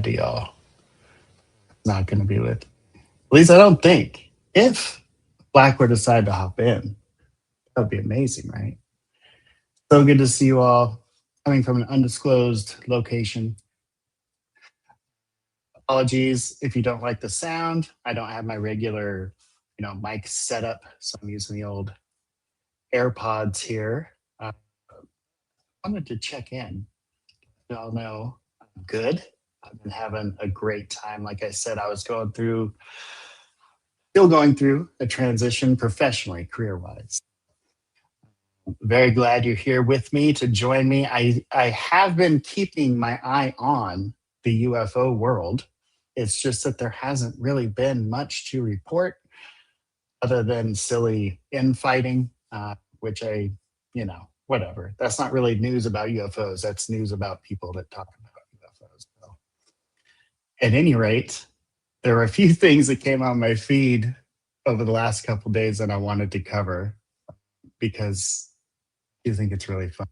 to y'all. Not going to be with. At least I don't think. If Black were to decide to hop in, that would be amazing, right? So good to see you all coming from an undisclosed location. Apologies if you don't like the sound. I don't have my regular, mic setup, so I'm using the old AirPods here. I wanted to check in. Y'all know I'm good. I've been having a great time. Like I said, I was still going through a transition professionally, career-wise. Very glad you're here with me to join me. I have been keeping my eye on the UFO world. It's just that there hasn't really been much to report other than silly infighting, which whatever. That's not really news about UFOs. That's news about people that talk about UFOs. So, at any rate, there were a few things that came on my feed over the last couple of days that I wanted to cover because I think it's really fun.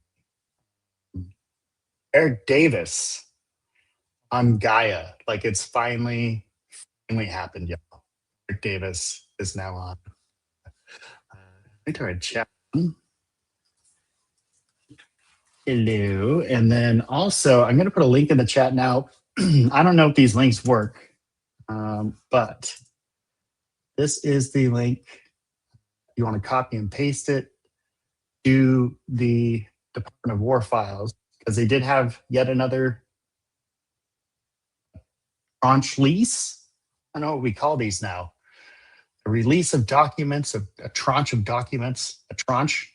Eric Davis on Gaia, like it's finally happened, y'all. Eric Davis is now on. Let me try to chat. Hello. And then also, I'm going to put a link in the chat now. I don't know if these links work, but this is the link. You want to copy and paste it to the Department of War files because they did have yet another tranche lease. I don't know what we call these now. A release of documents, a tranche of documents, a tranche,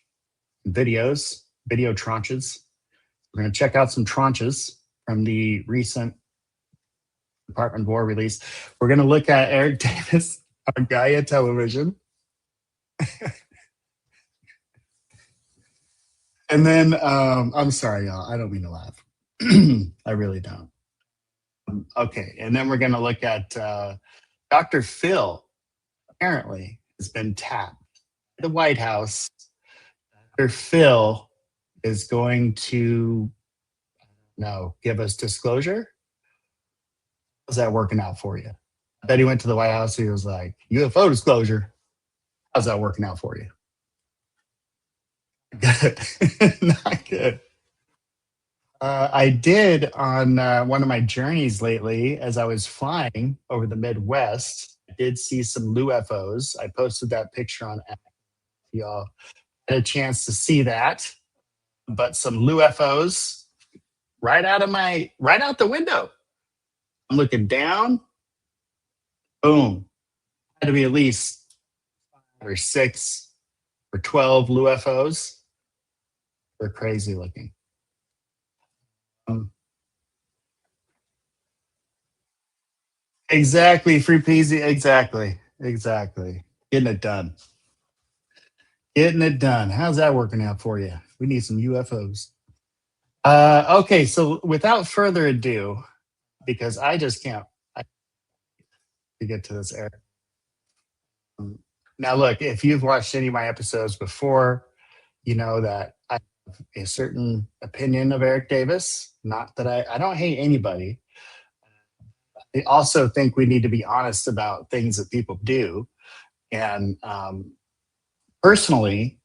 videos, video tranches. We're going to check out some tranches from the recent Department of War release. We're going to look at Eric Davis on Gaia television. And then, I'm sorry, y'all. I don't mean to laugh. I really don't. Okay, and then we're going to look at Dr. Phil, apparently, has been tapped at the White House. Dr. Phil is going to, give us disclosure. How's that working out for you? I bet he went to the White House. He was like, UFO disclosure. How's that working out for you? Good. Not good. I did on one of my journeys lately, as I was flying over the Midwest, I did see some UFOs. I posted that picture on X. Y'all had a chance to see that. But some UFOs right out the window. I'm looking down. Boom. Had to be at least 5 or 6 or 12 UFOs. They're crazy looking. Exactly, free peasy. Exactly. Getting it done. How's that working out for you? We need some UFOs. Okay, so without further ado, because I just can't to get to this area. Now, look, if you've watched any of my episodes before, you know that I have a certain opinion of Eric Davis. Not that I don't hate anybody. I also think we need to be honest about things that people do. And personally,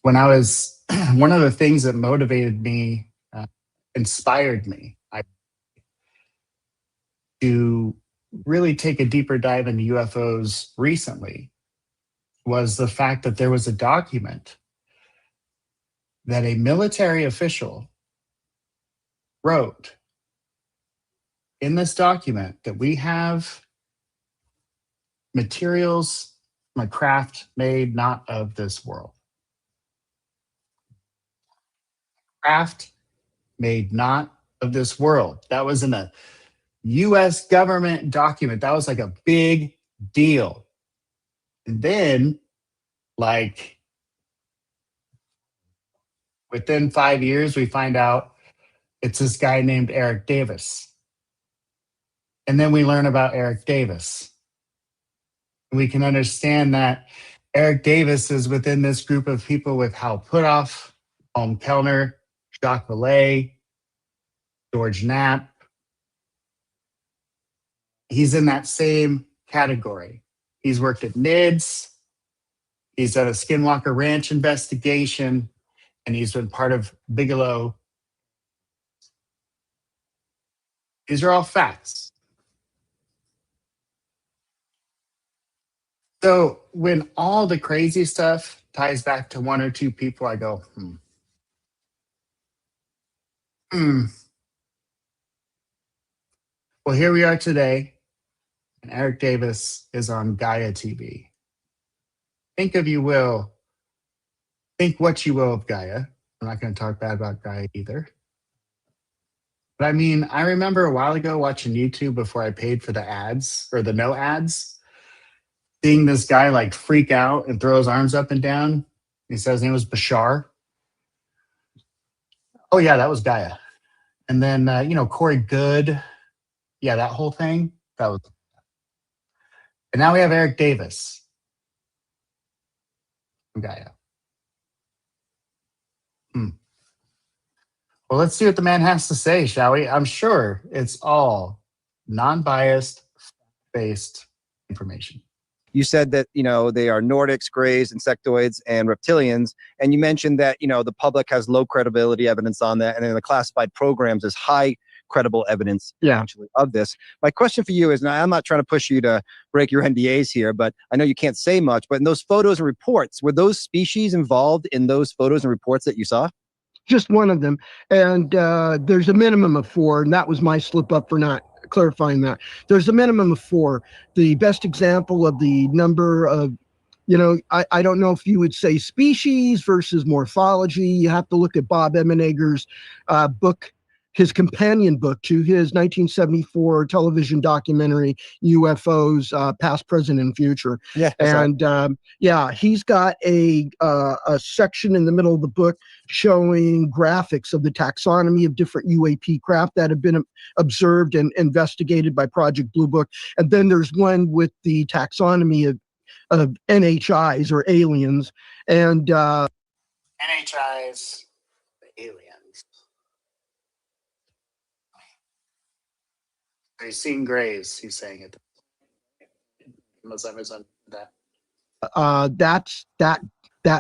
when I was, one of the things that motivated me, inspired me to really take a deeper dive into UFOs recently was the fact that there was a document that a military official wrote in this document that we have materials from a craft made not of this world. Craft made not of this world. That was in a US government document. That was like a big deal. And then, like, within 5 years, we find out it's this guy named Eric Davis. And then we learn about Eric Davis. We can understand that Eric Davis is within this group of people with Hal Puthoff, Palm Kellner, Jacques Vallée, George Knapp, he's in that same category. He's worked at NIDS, he's done a Skinwalker Ranch investigation, and he's been part of Bigelow. These are all facts. So when all the crazy stuff ties back to one or two people, I go, hmm. Well, here we are today, and Eric Davis is on Gaia TV. Think what you will of Gaia. I'm not going to talk bad about Gaia either. But I mean, I remember a while ago watching YouTube before I paid for the ads or the no ads, seeing this guy like freak out and throw his arms up and down. He said his name was Bashar. Oh, yeah, that was Gaia. And then, Corey Good. Yeah, that whole thing. That was. And now we have Eric Davis from Gaia. Well, let's see what the man has to say, shall we? I'm sure it's all non-biased, based information. You said that, they are Nordics, Greys, insectoids, and reptilians. And you mentioned that, the public has low credibility evidence on that. And in the classified programs, there's high credible evidence actually of this. My question for you is, now I'm not trying to push you to break your NDAs here, but I know you can't say much, but in those photos and reports, were those species involved in those photos and reports that you saw? Just one of them. And there's a minimum of 4, and that was my slip up for not clarifying that. There's a minimum of 4. The best example of the number of, I don't know if you would say species versus morphology. You have to look at Bob Emenegger's book, his companion book to his 1974 television documentary, UFOs, Past, Present, and Future. Yeah. And he's got a section in the middle of the book showing graphics of the taxonomy of different UAP craft that have been observed and investigated by Project Blue Book. And then there's one with the taxonomy of NHIs or aliens. And NHIs, aliens. Are you seeing grays? He's saying it. Unless I misunderstood that. That's that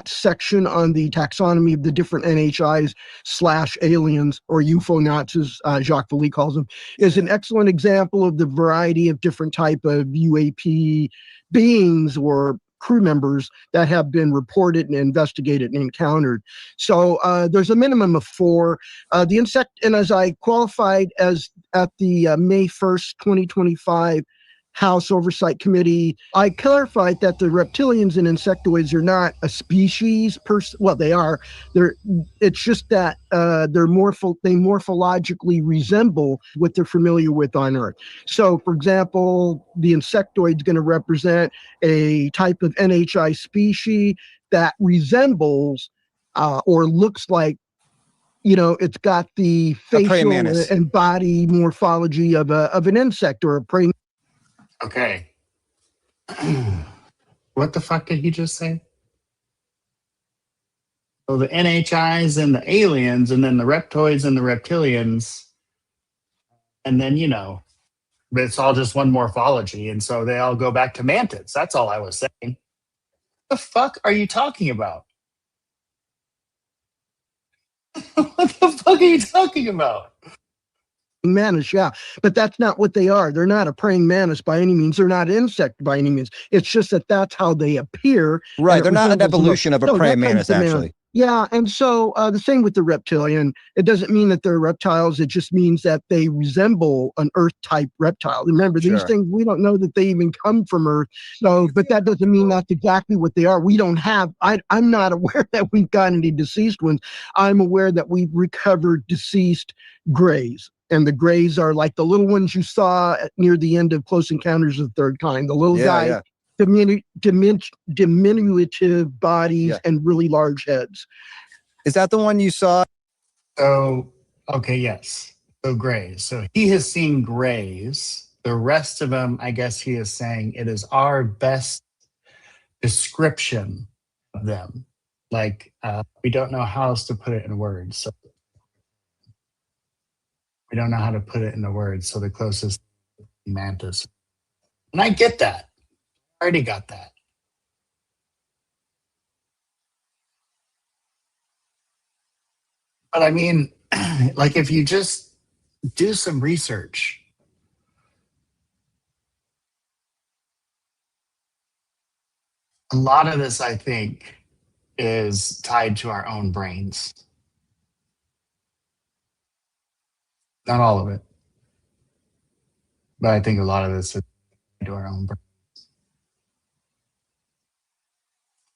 section on the taxonomy of the different NHIs / aliens, or UFO knots, as Jacques Vallée calls them, is an excellent example of the variety of different type of UAP beings or crew members that have been reported and investigated and encountered. So there's a minimum of 4. The insect, and as I qualified as at the May 1st, 2025 House Oversight Committee, I clarified that the reptilians and insectoids are not a species well, they are. It's just that they morphologically resemble what they're familiar with on Earth. So, for example, the insectoid is going to represent a type of NHI species that resembles or looks like, it's got the facial and body morphology of an insect or a praying. Okay. What the fuck did he just say? So the NHIs and the aliens, and then the reptoids and the reptilians, and then, but it's all just one morphology. And so they all go back to mantids. That's all I was saying. What the fuck are you talking about? What the fuck are you talking about? Mantis, yeah, but that's not what they are. They're not a praying mantis by any means. They're not an insect by any means. It's just that that's how they appear. Right, they're not an evolution of a praying mantis, actually. Yeah, and so the same with the reptilian. It doesn't mean that they're reptiles. It just means that they resemble an Earth-type reptile. Remember, these things, we don't know that they even come from Earth. So, but that doesn't mean that's exactly what they are. We don't have, I'm not aware that we've got any deceased ones. I'm aware that we've recovered deceased grays. And the grays are like the little ones you saw near the end of Close Encounters of the Third Kind. The little guy, diminutive bodies and really large heads. Is that the one you saw? So, okay, yes. So grays. So he has seen grays. The rest of them, I guess he is saying it is our best description of them. Like, we don't know how else to put it in words. So we don't know how to put it into words. So the closest mantis And I get that. I already got that. But I mean, like if you just do some research, a lot of this, I think, is tied to our own brains. Not all of it, but I think a lot of this is tied to our own brain.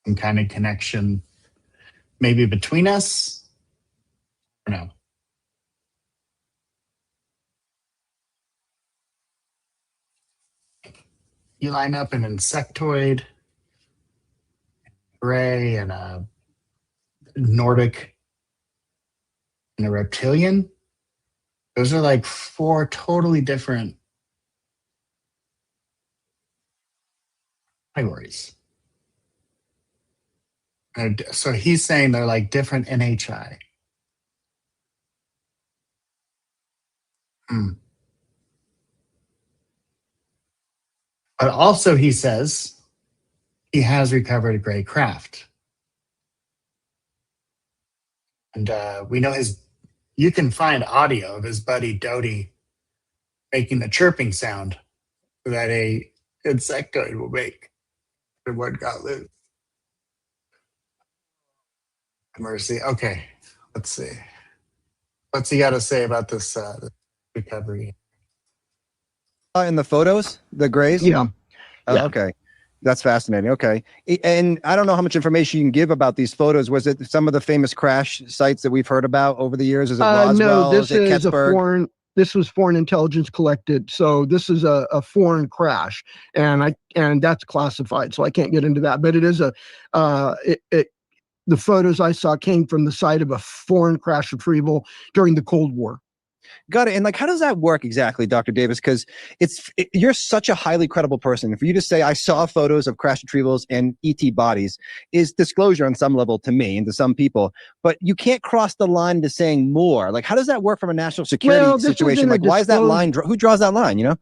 Some kind of connection, maybe between us. I don't know. You line up an insectoid, gray, and a Nordic, and a reptilian. Those are like four totally different categories. So he's saying they're like different NHI. But also he says he has recovered a gray craft. And we know you can find audio of his buddy Doty making the chirping sound that a insectoid will make. The one got loose. Mercy. Okay, let's see. What's he got to say about this recovery? In the photos, the grays? Yeah. Yeah. Okay. That's fascinating. Okay. And I don't know how much information you can give about these photos. Was it some of the famous crash sites that we've heard about over the years? Is it Roswell? No, this is a Ketzberg? foreign. This was foreign intelligence collected, so this is a foreign crash, and that's classified, so I can't get into that. But it is the photos I saw came from the site of a foreign crash retrieval during the Cold War. Got it. And like, how does that work exactly, Dr. Davis? Because you're such a highly credible person. For you to say, I saw photos of crash retrievals and ET bodies is disclosure on some level to me and to some people, but you can't cross the line to saying more. Like, how does that work from a national security situation? Like, why is that line? Who draws that line, you know?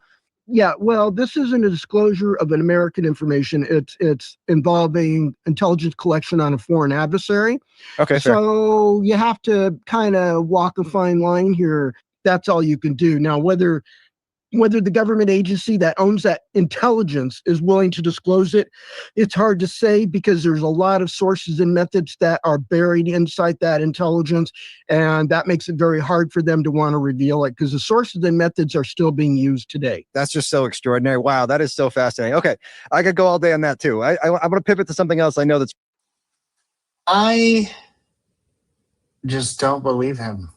Yeah, well, this isn't a disclosure of an American information. It's involving intelligence collection on a foreign adversary. Okay, so you have to kind of walk a fine line here. That's all you can do. Now, whether the government agency that owns that intelligence is willing to disclose it, it's hard to say because there's a lot of sources and methods that are buried inside that intelligence, and that makes it very hard for them to want to reveal it because the sources and methods are still being used today. That's just so extraordinary. Wow, that is so fascinating. Okay, I could go all day on that too. I want to pivot to something else I know that's... I just don't believe him.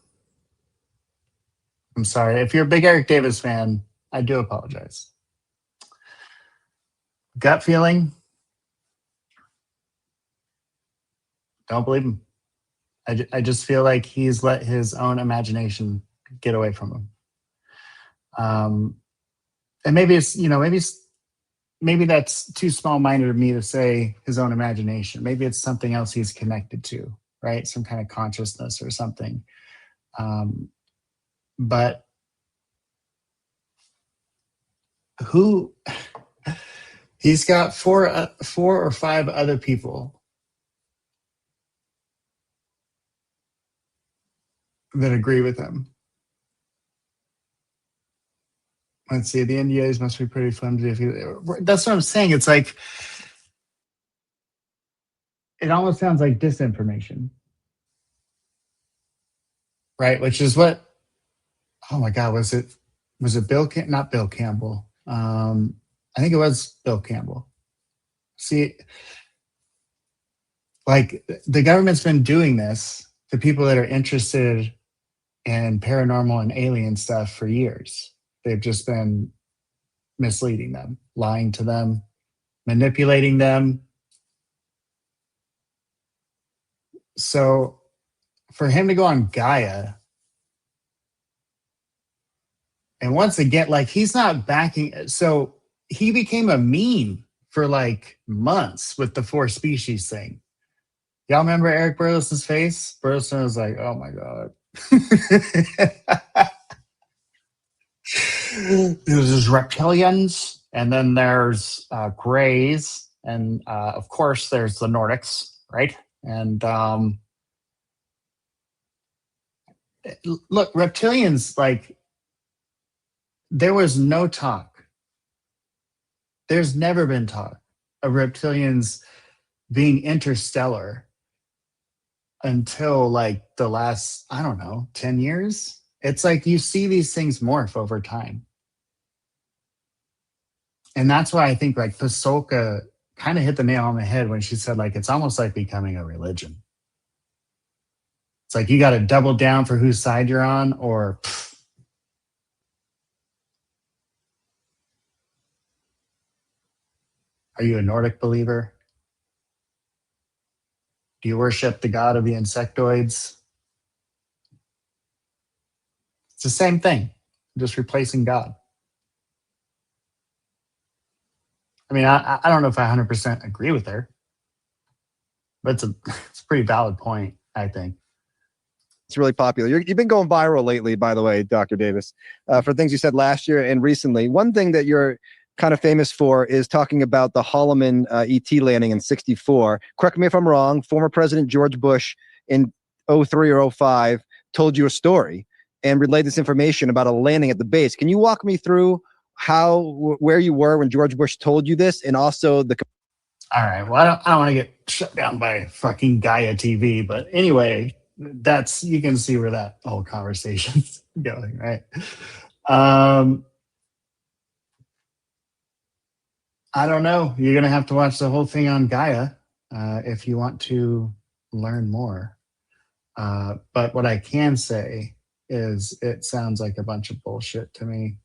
I'm sorry. If you're a big Eric Davis fan, I do apologize. Gut feeling, don't believe him. I just feel like he's let his own imagination get away from him. And maybe it's, maybe that's too small-minded of me to say his own imagination. Maybe it's something else he's connected to, right? Some kind of consciousness or something. But he's got four or five other people that agree with him. Let's see, the NDAs must be pretty flimsy. That's what I'm saying. It's like, it almost sounds like disinformation, right? Which is what, oh my God, was it not Bill Campbell? I think it was Bill Campbell. See, like the government's been doing this to people that are interested in paranormal and alien stuff for years. They've just been misleading them, lying to them, manipulating them. So for him to go on Gaia, and once again, like he's not backing, so he became a meme for like months with the 4 species thing. Y'all remember Eric Burles's face? Burleson was like, oh my God. It was just reptilians And then there's Greys, and of course there's the Nordics, right? And look, reptilians, like, there was no talk. There's never been talk of reptilians being interstellar until like the last, I don't know, 10 years. It's like you see these things morph over time. And that's why I think like Pasolka kind of hit the nail on the head when she said, like, it's almost like becoming a religion. It's like you got to double down for whose side you're on, or pff. Are you a Nordic believer? Do you worship the god of the insectoids? It's the same thing, just replacing God. I mean, I don't know if I 100% agree with her, but it's a pretty valid point, I think. It's really popular. You've been going viral lately, by the way, Dr. Davis, for things you said last year and recently. One thing that you're kind of famous for is talking about the Holloman ET landing in '64. Correct me if I'm wrong. Former President George Bush in '03 or '05 told you a story and relayed this information about a landing at the base. Can you walk me through where you were when George Bush told you this, and also the... All right. Well, I don't want to get shut down by fucking Gaia TV, but anyway, you can see where that whole conversation's going, right? I don't know. You're gonna have to watch the whole thing on Gaia if you want to learn more. But what I can say is it sounds like a bunch of bullshit to me.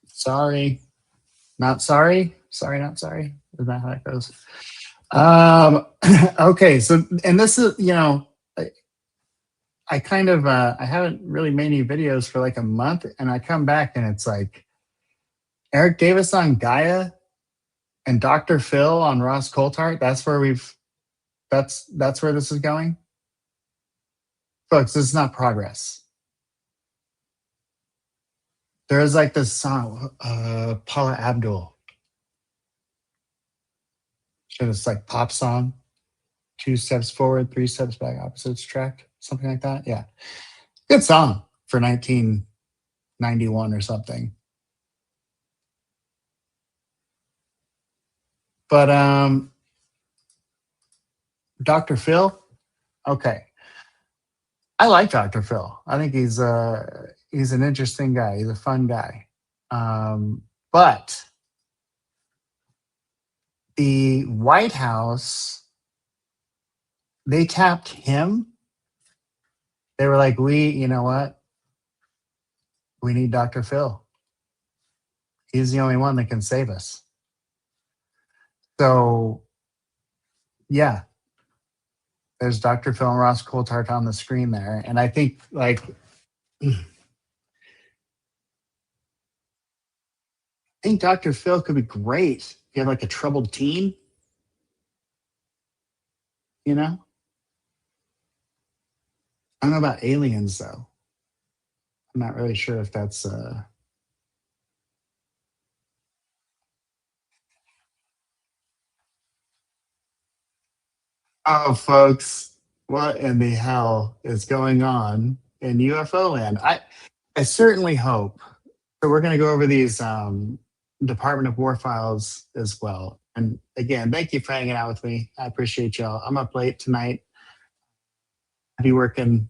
Sorry. Not sorry. Sorry, not sorry. Isn't that how it goes? Okay, so, and this is, I kind of, I haven't really made any videos for like a month, and I come back and it's like Eric Davis on Gaia and Dr. Phil on Ross Coulthart. That's where that's where this is going. Folks, this is not progress. There is like this song, Paula Abdul. It's like pop song, 2 steps forward, 3 steps back, opposites track, something like that. Yeah, good song for 1991 or something. But Dr. Phil, okay, I like Dr. Phil. I think he's an interesting guy. He's a fun guy, but the White House, they tapped him. They were like, you know what? We need Dr. Phil. He's the only one that can save us. So, yeah, there's Dr. Phil and Ross Coulthart on the screen there. And I think, like, I think Dr. Phil could be great if you have like a troubled teen, you know? I don't know about aliens, though. I'm not really sure if that's Oh, folks, what in the hell is going on in UFO land? I certainly hope. So we're going to go over these Department of War files as well. And again, thank you for hanging out with me. I appreciate y'all. I'm up late tonight. I'll be working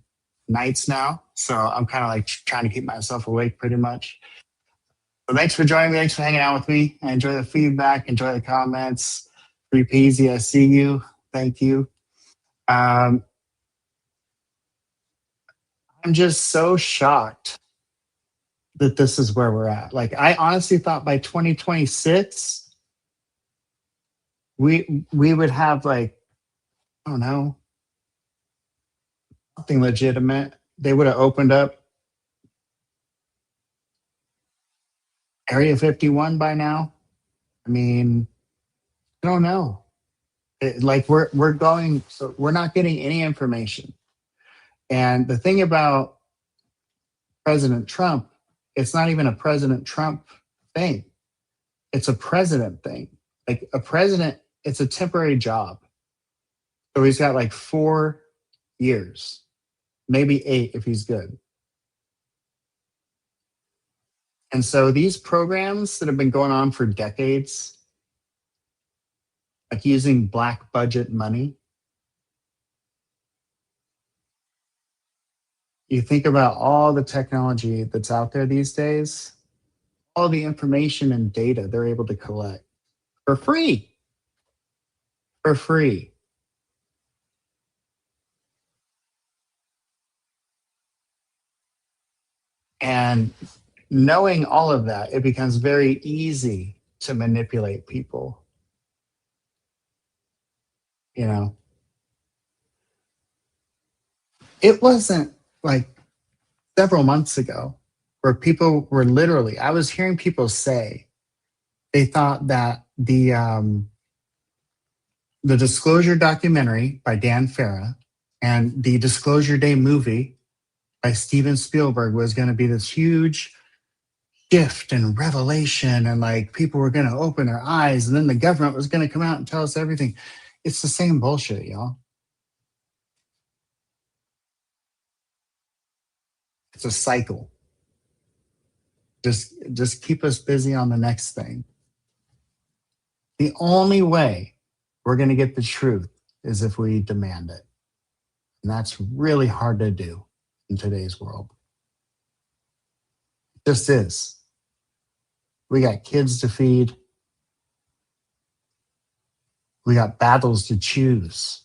nights now, so I'm kind of like trying to keep myself awake pretty much. So thanks for joining me. Thanks for hanging out with me. I enjoy the feedback. Enjoy the comments. 3Peasy, I see you. Thank you. I'm just so shocked that this is where we're at. Like, I honestly thought by 2026, we would have, like, I don't know, something legitimate. They would have opened up Area 51 by now. I mean, I don't know. Like, we're going, so we're not getting any information. And the thing about President Trump it's not even a President Trump thing. It's a president thing. Like a president, it's a temporary job. So he's got like 4 years, maybe 8 if he's good. And so these programs that have been going on for decades, like using black budget money, you think about all the technology that's out there these days, all the information and data they're able to collect for free. For free. And knowing all of that, it becomes very easy to manipulate people. You know, it wasn't like several months ago where people were literally, I was hearing people say they thought that the Disclosure documentary by Dan Farah and the Disclosure Day movie by Steven Spielberg was going to be this huge shift and revelation, and like people were going to open their eyes, and then the government was going to come out and tell us everything. It's the same bullshit, y'all. It's a cycle. Just keep us busy on the next thing. The only way we're going to get the truth is if we demand it. And that's really hard to do in today's world. It just is. We got kids to feed. We got battles to choose.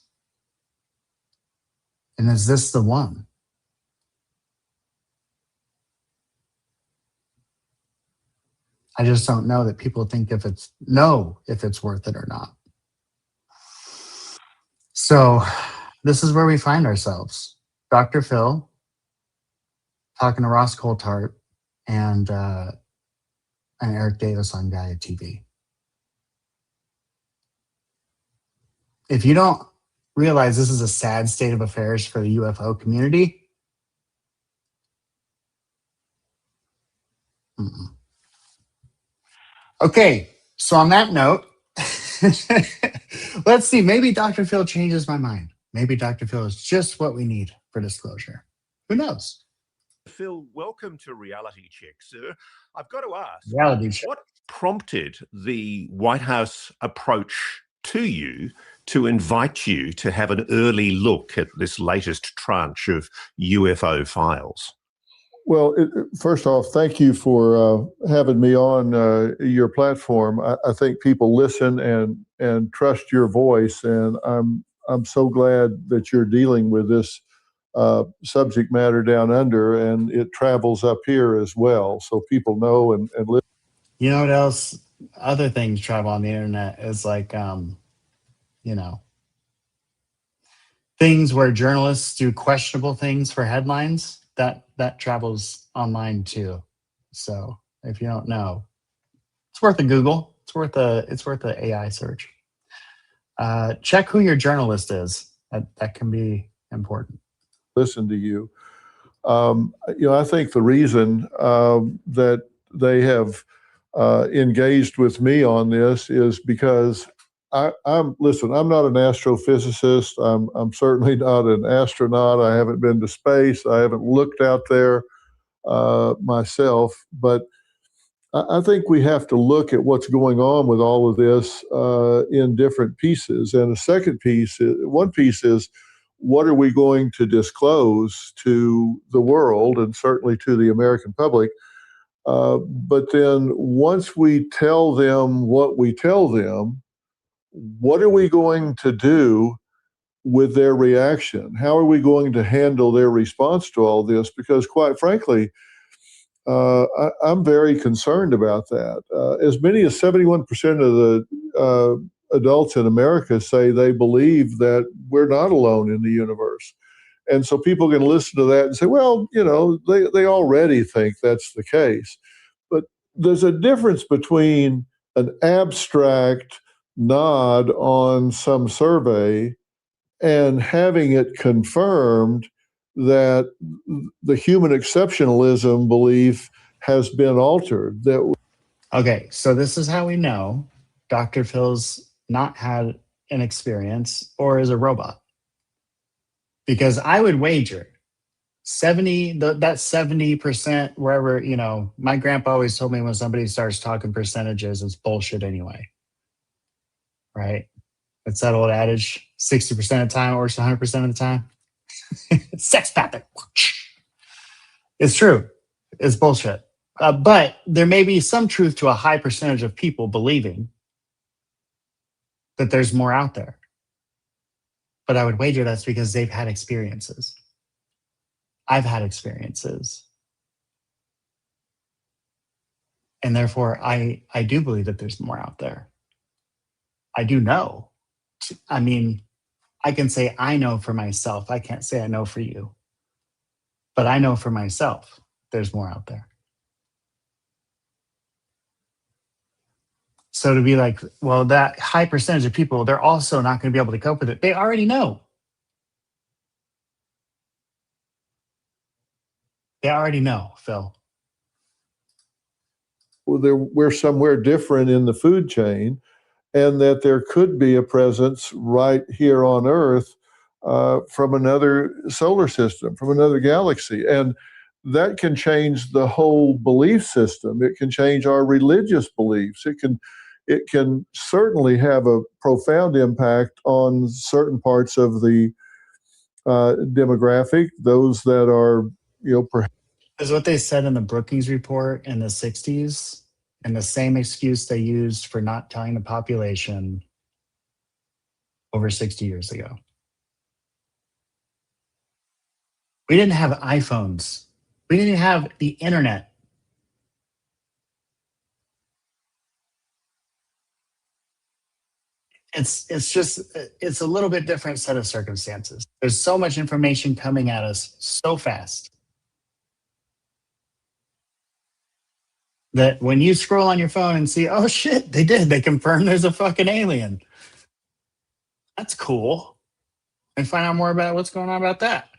And is this the one? I just don't know that people think if it's worth it or not. So this is where we find ourselves. Dr. Phil talking to Ross Coulthart and Eric Davis on Gaia TV. If you don't realize this is a sad state of affairs for the UFO community, okay, so on that note, let's see, maybe Dr. Phil changes my mind. Maybe Dr. Phil is just what we need for disclosure. Who knows? Phil, welcome to Reality Check, sir. I've got to ask, Reality Check. What prompted the White House approach to you to invite you to have an early look at this latest tranche of UFO files? Well, first off, thank you for having me on your platform. I think people listen and trust your voice, and I'm so glad that you're dealing with this subject matter down under, and it travels up here as well, so people know and listen. You know what else? Other things travel on the internet is like, things where journalists do questionable things for headlines. That travels online too. So if you don't know, it's worth a Google. It's worth a AI search. Check who your journalist is. That can be important. Listen to you. I think the reason that they have engaged with me on this is because I'm not an astrophysicist. I'm certainly not an astronaut. I haven't been to space. I haven't looked out there myself. But I think we have to look at what's going on with all of this in different pieces. And one piece is, what are we going to disclose to the world and certainly to the American public? But then once we tell them what we tell them, what are we going to do with their reaction? How are we going to handle their response to all this? Because quite frankly, I'm very concerned about that. As many as 71% of the adults in America say they believe that we're not alone in the universe. And so people can listen to that and say, well, they already think that's the case. But there's a difference between an abstract nod on some survey and having it confirmed that the human exceptionalism belief has been altered. That Okay, so this is how we know Dr. Phil's not had an experience or is a robot. Because I would wager 70% wherever, my grandpa always told me when somebody starts talking percentages, it's bullshit anyway. Right? It's that old adage, 60% of the time it works 100% of the time. Sex pattern. It's true. It's bullshit. But there may be some truth to a high percentage of people believing that there's more out there. But I would wager that's because they've had experiences. I've had experiences. And therefore, I do believe that there's more out there. I do know. I mean, I can say I know for myself. I can't say I know for you. But I know for myself there's more out there. So to be like, well, that high percentage of people, they're also not going to be able to cope with it. They already know. They already know, Phil. we're somewhere different in the food chain, and that there could be a presence right here on Earth from another solar system, from another galaxy. And that can change the whole belief system. It can change our religious beliefs. It can certainly have a profound impact on certain parts of the demographic, those that are, perhaps. Is what they said in the Brookings report in the 60s, and the same excuse they used for not telling the population over 60 years ago. We didn't have iPhones. We didn't have the internet. It's a little bit different set of circumstances. There's so much information coming at us so fast that when you scroll on your phone and see, oh shit, they confirmed there's a fucking alien. That's cool. And find out more about what's going on about that.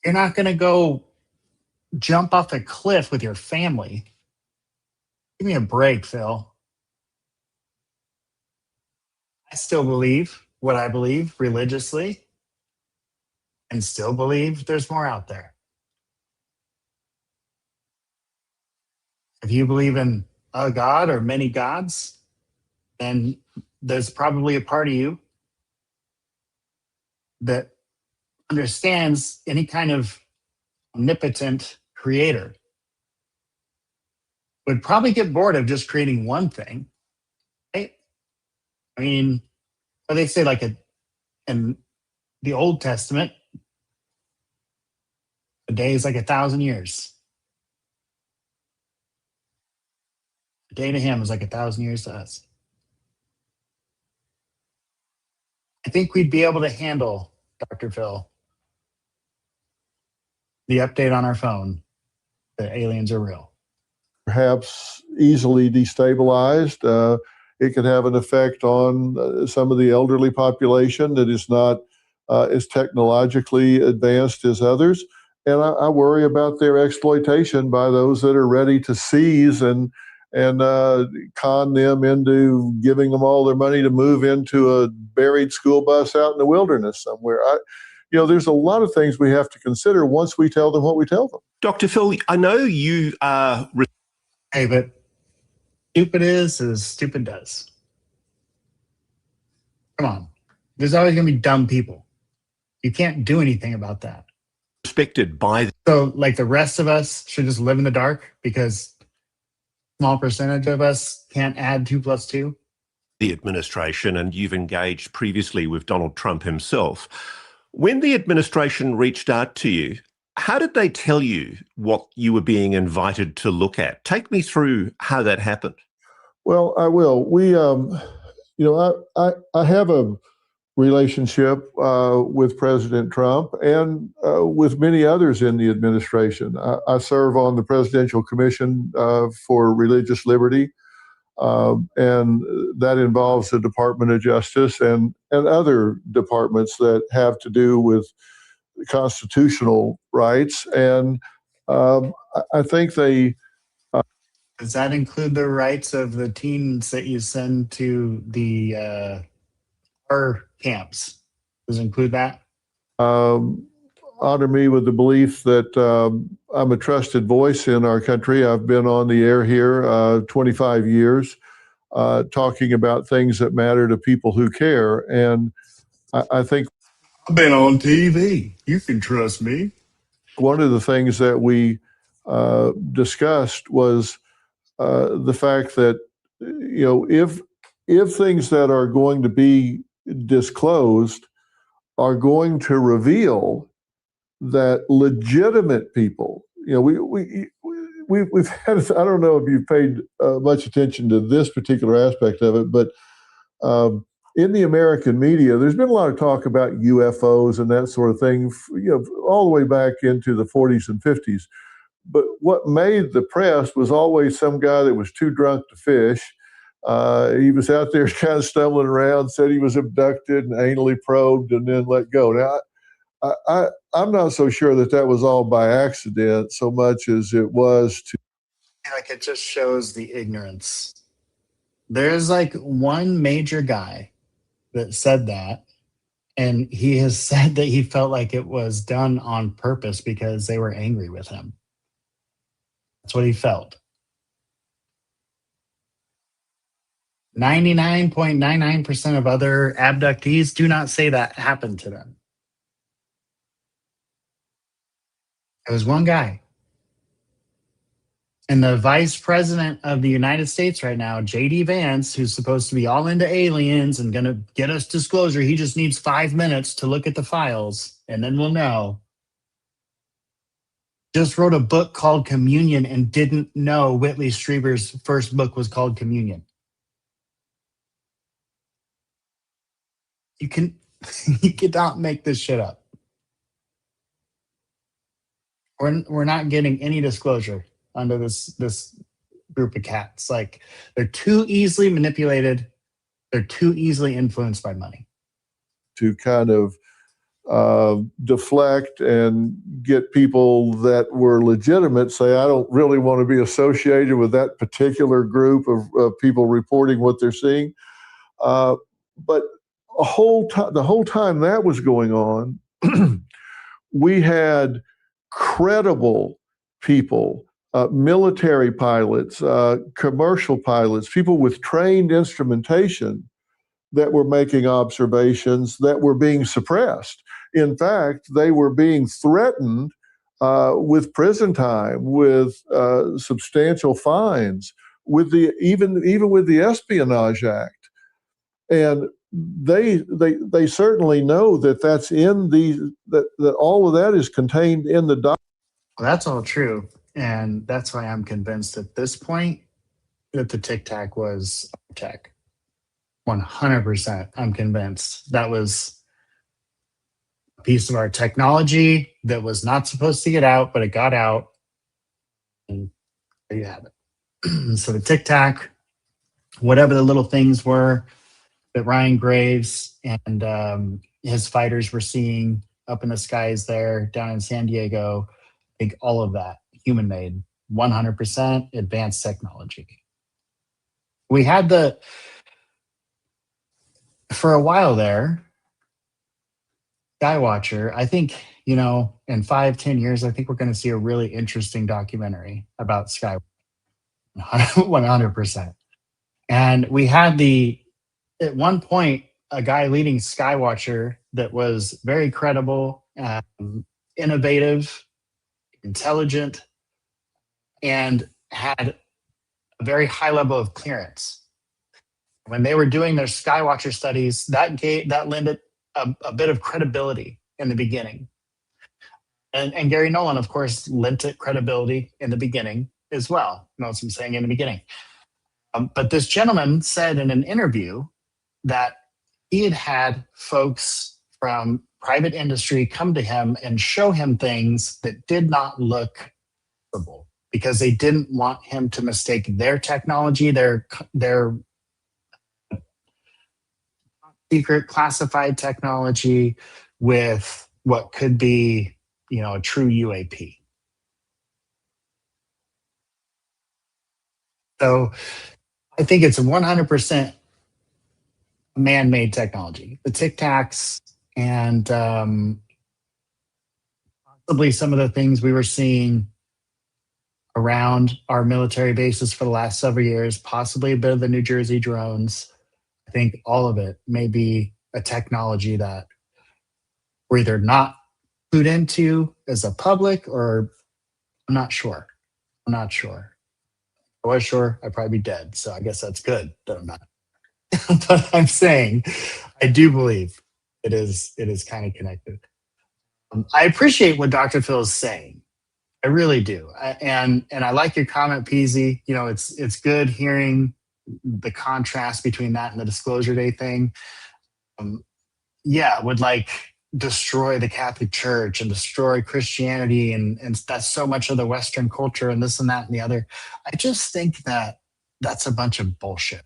You're not going to go jump off a cliff with your family. Give me a break, Phil. I still believe what I believe religiously and still believe there's more out there. If you believe in a God or many gods, then there's probably a part of you that understands any kind of omnipotent creator would probably get bored of just creating one thing, right? I mean, what they say, like in the Old Testament, a day is like 1,000 years. A day to him is like 1,000 years to us. I think we'd be able to handle, Dr. Phil, the update on our phone that aliens are real. Perhaps easily destabilized. It could have an effect on some of the elderly population that is not as technologically advanced as others. And I worry about their exploitation by those that are ready to seize and con them into giving them all their money to move into a buried school bus out in the wilderness somewhere. There's a lot of things we have to consider once we tell them what we tell them. Dr. Phil, I know you are... Hey, but stupid is as stupid does. Come on. There's always going to be dumb people. You can't do anything about that. Respected by... So, like the rest of us should just live in the dark because a small percentage of us can't add 2 + 2? The administration, and you've engaged previously with Donald Trump himself. When the administration reached out to you, how did they tell you what you were being invited to look at? Take me through how that happened. Well, I will. We, I have a relationship with President Trump and with many others in the administration. I serve on the Presidential Commission for Religious Liberty, and that involves the Department of Justice and other departments that have to do with constitutional rights. And I think they. Does that include the rights of the teens that you send to the our camps? Does it include that? Honor me with the belief that I'm a trusted voice in our country. I've been on the air here 25 years, talking about things that matter to people who care. And I think I've been on TV. You can trust me. one of the things that we discussed was the fact that, you know, if things that are going to be disclosed are going to reveal that legitimate people, you know, we've had, I don't know if you've paid much attention to this particular aspect of it, but in the American media, there's been a lot of talk about UFOs and that sort of thing, you know, all the way back into the 40s and 50s. But what made the press was always some guy that was too drunk to fish. He was out there kind of stumbling around, said he was abducted and anally probed and then let go. Now, I'm not so sure that that was all by accident so much as it was to. Like, it just shows the ignorance. There's like one major guy that said that, and he has said that he felt like it was done on purpose because they were angry with him. That's what he felt. 99.99% of other abductees do not say that happened to them. It was one guy. And the vice president of the United States right now, J.D. Vance, who's supposed to be all into aliens and going to get us disclosure, he just needs 5 minutes to look at the files, and then we'll know. Just wrote a book called Communion and didn't know Whitley Strieber's first book was called Communion. You cannot make this shit up. We're not getting any disclosure under this group of cats. Like, they're too easily manipulated. They're too easily influenced by money. To kind of deflect and get people that were legitimate say, I don't really want to be associated with that particular group of people reporting what they're seeing. But the whole time that was going on, we had credible people, military pilots, commercial pilots, people with trained instrumentation that were making observations that were being suppressed. In fact, they were being threatened with prison time, with substantial fines, with the even with the Espionage Act. And they certainly know that that's in that all of that is contained in the document. Well, that's all true. And that's why I'm convinced at this point that the Tic Tac was tech. 100%. I'm convinced that was a piece of our technology that was not supposed to get out, but it got out. And there you have it. So the Tic Tac, whatever the little things were that Ryan Graves and his fighters were seeing up in the skies there down in San Diego, I think all of that human-made, 100% advanced technology. We had for a while there, Skywatcher, I think, you know, in 5-10 years, I think we're going to see a really interesting documentary about Skywatcher. 100%. And we had at one point, a guy leading Skywatcher that was very credible, innovative, intelligent, and had a very high level of clearance. When they were doing their Skywatcher studies, that lended a bit of credibility in the beginning. And Gary Nolan, of course, lent it credibility in the beginning as well. Notice I'm saying in the beginning. But this gentleman said in an interview that he had folks from private industry come to him and show him things that did not look possible because they didn't want him to mistake their technology, their secret classified technology with what could be, you know, a true UAP. So I think it's 100% man-made technology. The Tic Tacs and possibly some of the things we were seeing around our military bases for the last several years, possibly a bit of the New Jersey drones. I think all of it may be a technology that we're either not clued into as a public, or I'm not sure. I'm not sure. If I was sure, I'd probably be dead. So I guess that's good that I'm not. But I'm saying I do believe it is kind of connected. I appreciate what Dr. Phil is saying. I really do. And I like your comment, Peasy. You know, it's good hearing the contrast between that and the disclosure day thing. Yeah, would like destroy the Catholic Church and destroy Christianity, and that's so much of the Western culture and this and that and the other. I just think that that's a bunch of bullshit.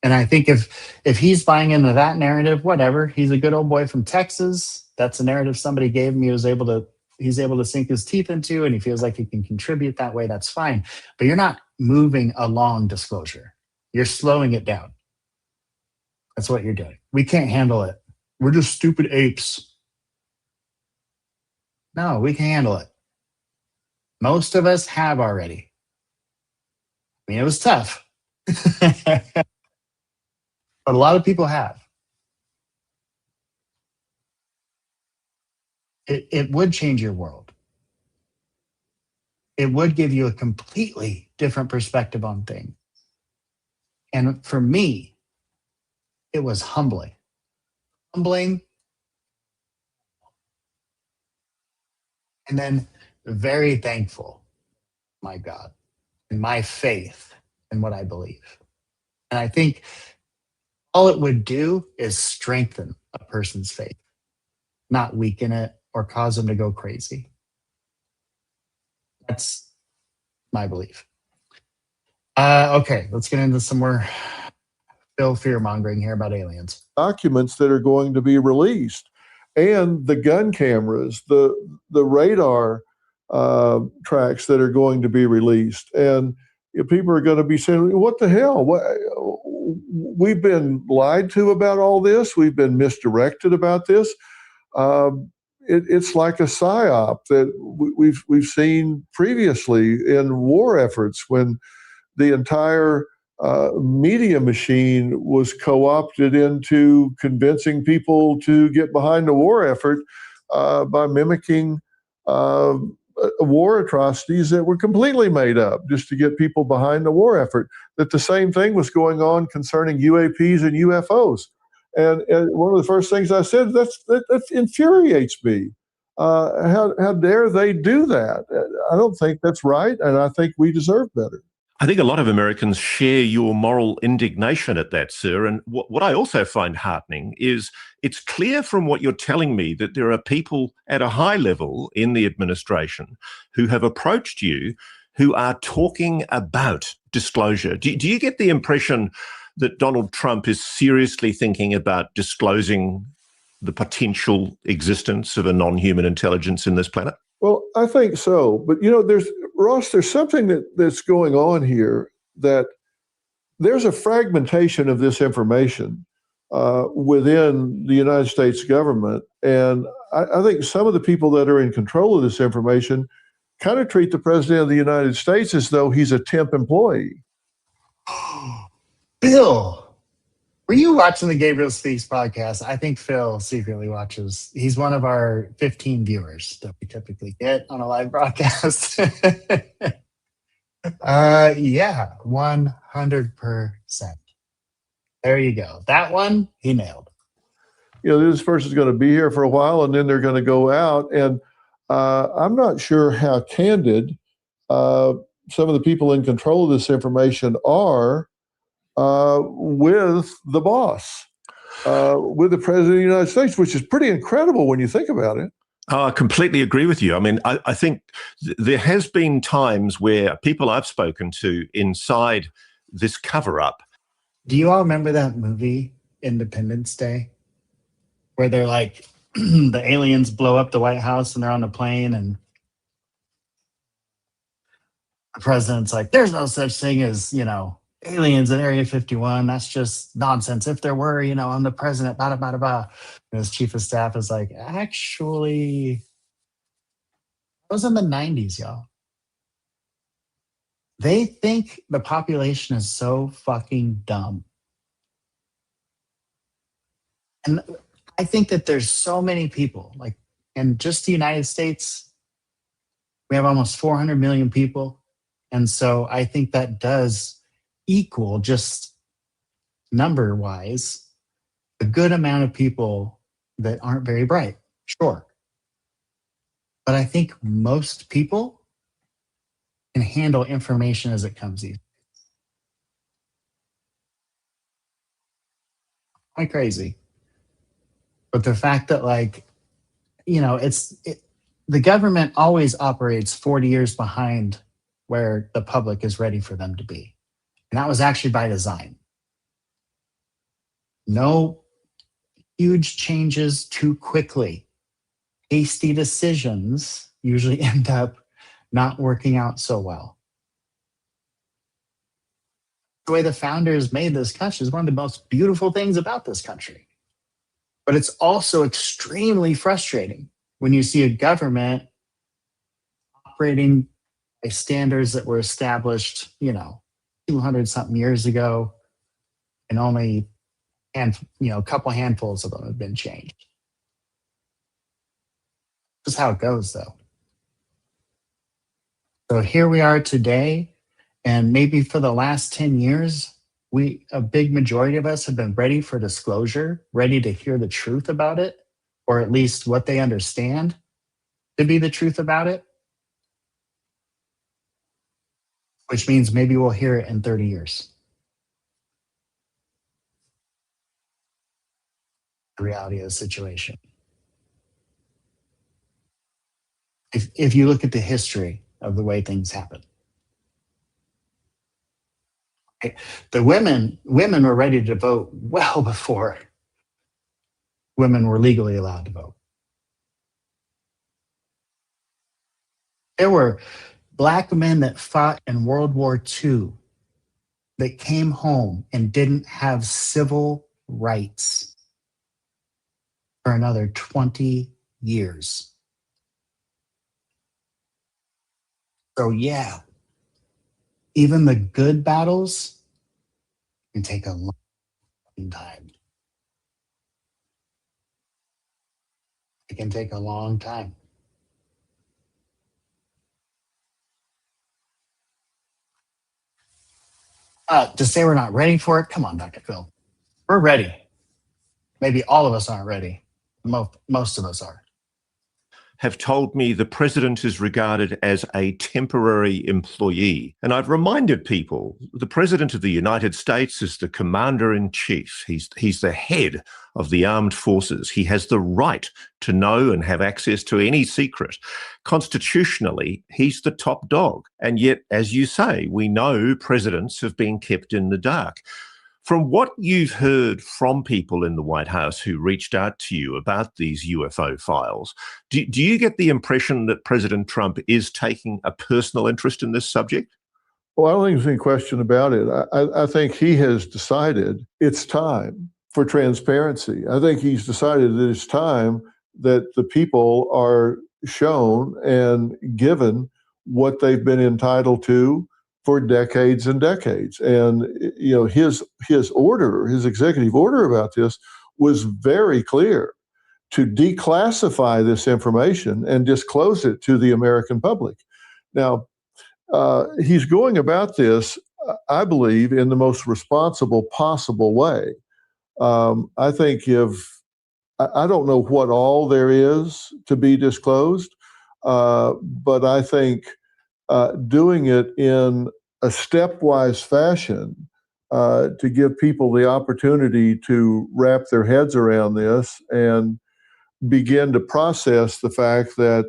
And I think if he's buying into that narrative, whatever. He's a good old boy from Texas. That's a narrative somebody gave him. He's able to sink his teeth into, and he feels like he can contribute that way. That's fine. But you're not moving along disclosure. You're slowing it down. That's what you're doing. We can't handle it. We're just stupid apes. No, we can handle it. Most of us have already. I mean, it was tough. But a lot of people have. It would change your world. It would give you a completely different perspective on things. And for me, it was humbling. Humbling. And then very thankful, my God, and my faith in what I believe. And I think all it would do is strengthen a person's faith, not weaken it or cause them to go crazy. That's my belief. Okay, let's get into some more Phil fear-mongering here about aliens. Documents that are going to be released, and the gun cameras, the radar tracks that are going to be released. And people are going to be saying, what the hell? We've been lied to about all this. We've been misdirected about this. It's like a psyop that we've seen previously in war efforts, when the entire media machine was co-opted into convincing people to get behind the war effort by mimicking war atrocities that were completely made up just to get people behind the war effort. That the same thing was going on concerning UAPs and UFOs. And one of the first things I said, that infuriates me. How dare they do that? I don't think that's right, and I think we deserve better. I think a lot of Americans share your moral indignation at that, sir. And what I also find heartening is it's clear from what you're telling me that there are people at a high level in the administration who have approached you who are talking about disclosure. Do you get the impression that Donald Trump is seriously thinking about disclosing the potential existence of a non-human intelligence in this planet? Well, I think so. But, there's something that's going on here, that there's a fragmentation of this information within the United States government. And I think some of the people that are in control of this information kind of treat the president of the United States as though he's a temp employee. Bill, were you watching the Gabriel Speaks podcast? I think Phil secretly watches. He's one of our 15 viewers that we typically get on a live broadcast. Yeah, 100%. There you go. That one, he nailed. This person's going to be here for a while, and then they're going to go out. And I'm not sure how candid some of the people in control of this information are with the boss, with the president of the United States, which is pretty incredible when you think about it. I completely agree with you. I mean, I think there has been times where people I've spoken to inside this cover-up. Do you all remember that movie, Independence Day, where they're like, the aliens blow up the White House and they're on a plane, and The president's like, there's no such thing as, aliens in Area 51. That's just nonsense. If there were, I'm the president, blah, blah, blah, blah. And his chief of staff is like, actually, it was in the 90s, y'all. They think the population is so fucking dumb. And I think that there's so many people, like in just the United States, we have almost 400 million people. And so I think that does equal, just number wise, a good amount of people that aren't very bright. Sure. But I think most people can handle information as it comes easy. Quite crazy. But the fact that, like, the government always operates 40 years behind where the public is ready for them to be. And that was actually by design. No huge changes too quickly. Hasty decisions usually end up not working out so well. The way the founders made this country is one of the most beautiful things about this country. But it's also extremely frustrating when you see a government operating by standards that were established, 200 something years ago, and only a couple handfuls of them have been changed. That's how it goes, though. So here we are today, and maybe for the last 10 years, a big majority of us have been ready for disclosure, ready to hear the truth about it, or at least what they understand to be the truth about it, which means maybe we'll hear it in 30 years. The reality of the situation. If you look at the history of the way things happen. The women were ready to vote well before women were legally allowed to vote. There were Black men that fought in World War II that came home and didn't have civil rights for another 20 years. So yeah, even the good battles can take a long time. It can take a long time. To say we're not ready for it, come on, Dr. Phil. We're ready. Maybe all of us aren't ready. Most of us are. Have told me the president is regarded as a temporary employee. And I've reminded people, the president of the United States is the commander-in-chief. He's the head of the armed forces. He has the right to know and have access to any secret. Constitutionally, he's the top dog. And yet, as you say, we know presidents have been kept in the dark. From what you've heard from people in the White House who reached out to you about these UFO files, do you get the impression that President Trump is taking a personal interest in this subject? Well, I don't think there's any question about it. I think he has decided it's time for transparency. I think he's decided that it's time that the people are shown and given what they've been entitled to for decades and decades. And his order, his executive order about this was very clear: to declassify this information and disclose it to the American public. Now, he's going about this, I believe, in the most responsible possible way. I think I don't know what all there is to be disclosed, but I think doing it in a stepwise fashion to give people the opportunity to wrap their heads around this and begin to process the fact that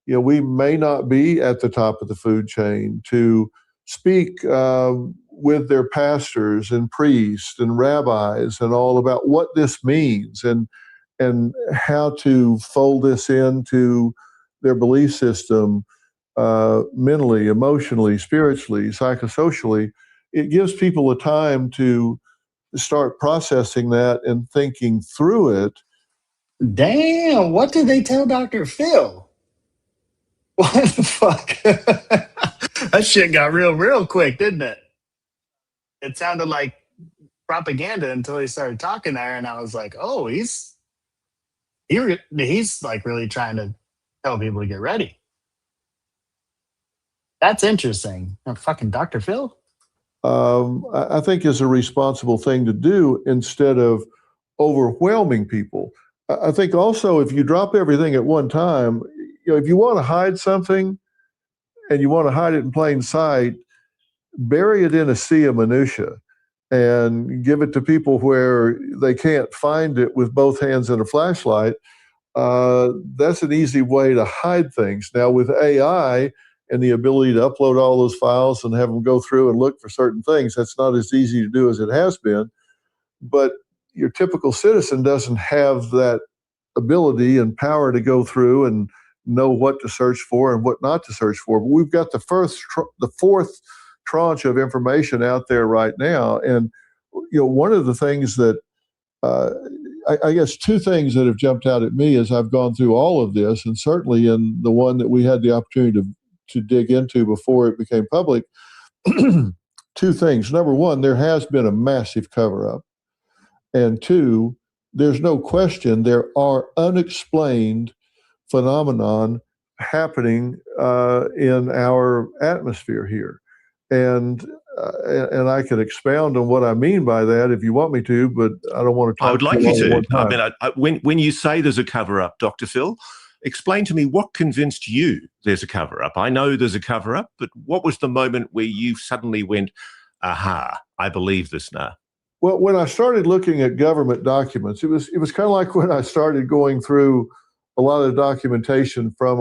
we may not be at the top of the food chain, to speak with their pastors and priests and rabbis and all about what this means and how to fold this into their belief system mentally, emotionally, spiritually, psychosocially, it gives people a time to start processing that and thinking through it. Damn, what did they tell Dr. Phil? What the fuck? That shit got real quick, didn't it? It sounded like propaganda until he started talking there, and I was like, oh, he's like really trying to tell people to get ready. That's interesting. Fucking Dr. Phil. I think is a responsible thing to do instead of overwhelming people. I think also if you drop everything at one time, if you want to hide something and you want to hide it in plain sight, bury it in a sea of minutia and give it to people where they can't find it with both hands and a flashlight. That's an easy way to hide things. Now with AI and the ability to upload all those files and have them go through and look for certain things, that's not as easy to do as it has been. But your typical citizen doesn't have that ability and power to go through and know what to search for and what not to search for. But we've got the fourth tranche of information out there right now. And one of the things that I guess two things that have jumped out at me as I've gone through all of this, and certainly in the one that we had the opportunity to dig into before it became public, two things. Number one, there has been a massive cover-up. And two, there's no question there are unexplained phenomenon happening in our atmosphere here. And I can expound on what I mean by that if you want me to, but I don't want to talk. I would like you to. I mean, when you say there's a cover-up, Dr. Phil, explain to me what convinced you there's a cover-up. I know there's a cover-up, but what was the moment where you suddenly went, aha, I believe this now? Well, when I started looking at government documents, it was kind of like when I started going through a lot of documentation from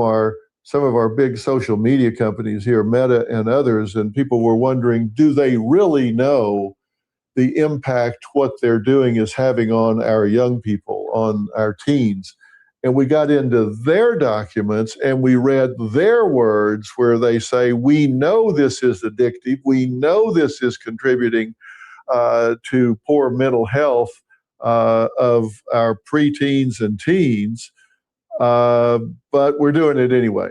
some of our big social media companies here, Meta and others, and people were wondering, do they really know the impact what they're doing is having on our young people, on our teens? And we got into their documents and we read their words where they say, we know this is addictive, we know this is contributing to poor mental health of our preteens and teens, but we're doing it anyway.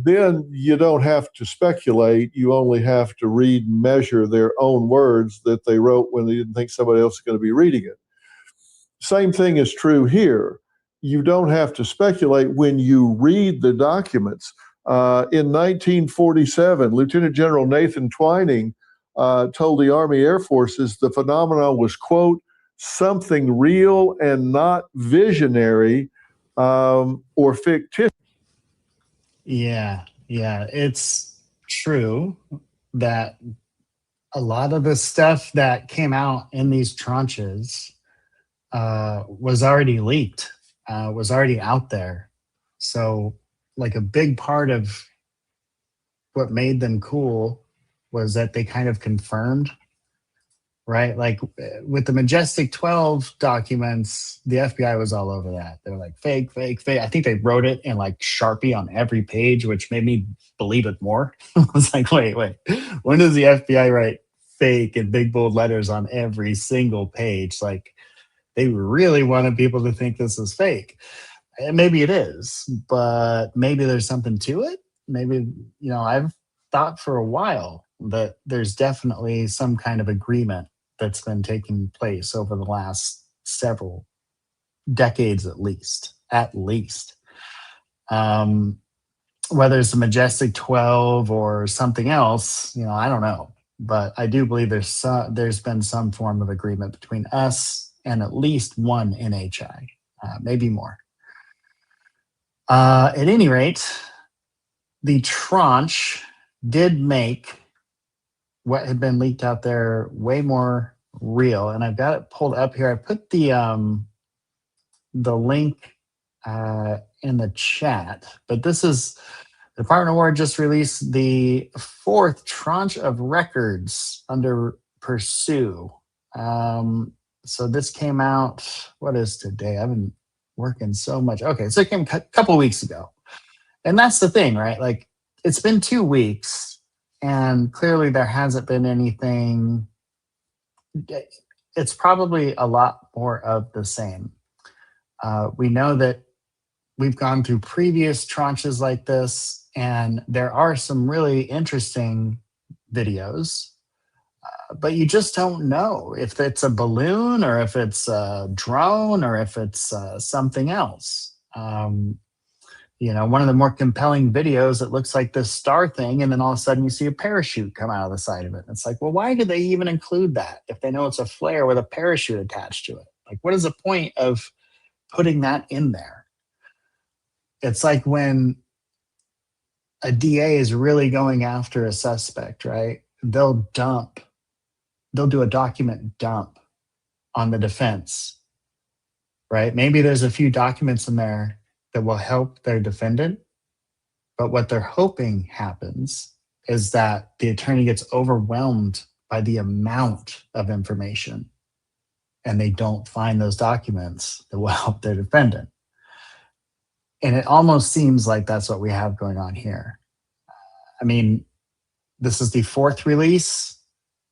Then you don't have to speculate. You only have to read and measure their own words that they wrote when they didn't think somebody else was going to be reading it. Same thing is true here. You don't have to speculate when you read the documents. In 1947, Lieutenant General Nathan Twining told the Army Air Forces the phenomenon was, quote, something real and not visionary or fictitious. Yeah, it's true that a lot of the stuff that came out in these tranches was already leaked, was already out there. So like a big part of what made them cool was that they kind of confirmed, right? Like with the Majestic 12 documents, the FBI was all over that. They were like, fake. I think they wrote it in like Sharpie on every page, which made me believe it more. I was like, wait, when does the FBI write fake in big bold letters on every single page? Like they really wanted people to think this is fake. And maybe it is, but maybe there's something to it. Maybe, I've thought for a while that there's definitely some kind of agreement that's been taking place over the last several decades at least. Whether it's the Majestic 12 or something else, I don't know. But I do believe there's been some form of agreement between us and at least one NHI, maybe more. At any rate, the tranche did make what had been leaked out there way more real. And I've got it pulled up here. I put the link in the chat, but this is the Department of War just released the fourth tranche of records under Pursue. So this came out, what is today? I've been working so much. Okay, so it came a couple weeks ago. And that's the thing, right? Like it's been 2 weeks, and clearly there hasn't been anything. It's probably a lot more of the same. We know that we've gone through previous tranches like this, and there are some really interesting videos, but you just don't know if it's a balloon or if it's a drone or if it's something else. One of the more compelling videos, it looks like this star thing, and then all of a sudden you see a parachute come out of the side of it. It's like, well, why do they even include that if they know it's a flare with a parachute attached to it? Like, what is the point of putting that in there? It's like when a DA is really going after a suspect, right? They'll do a document dump on the defense, right? Maybe there's a few documents in there that will help their defendant, but what they're hoping happens is that the attorney gets overwhelmed by the amount of information and they don't find those documents that will help their defendant. And it almost seems like that's what we have going on here. I mean, this is the 4th release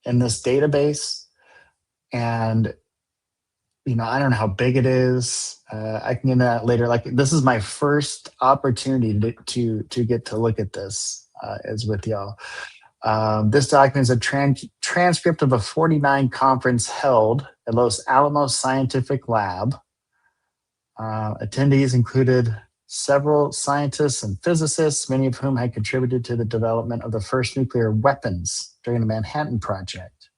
in this database, and I don't know how big it is. I can get into that later. Like, this is my first opportunity to get to look at this is with y'all. This document is a transcript of a 49 conference held at Los Alamos Scientific Lab. Attendees included several scientists and physicists, many of whom had contributed to the development of the first nuclear weapons during the Manhattan Project.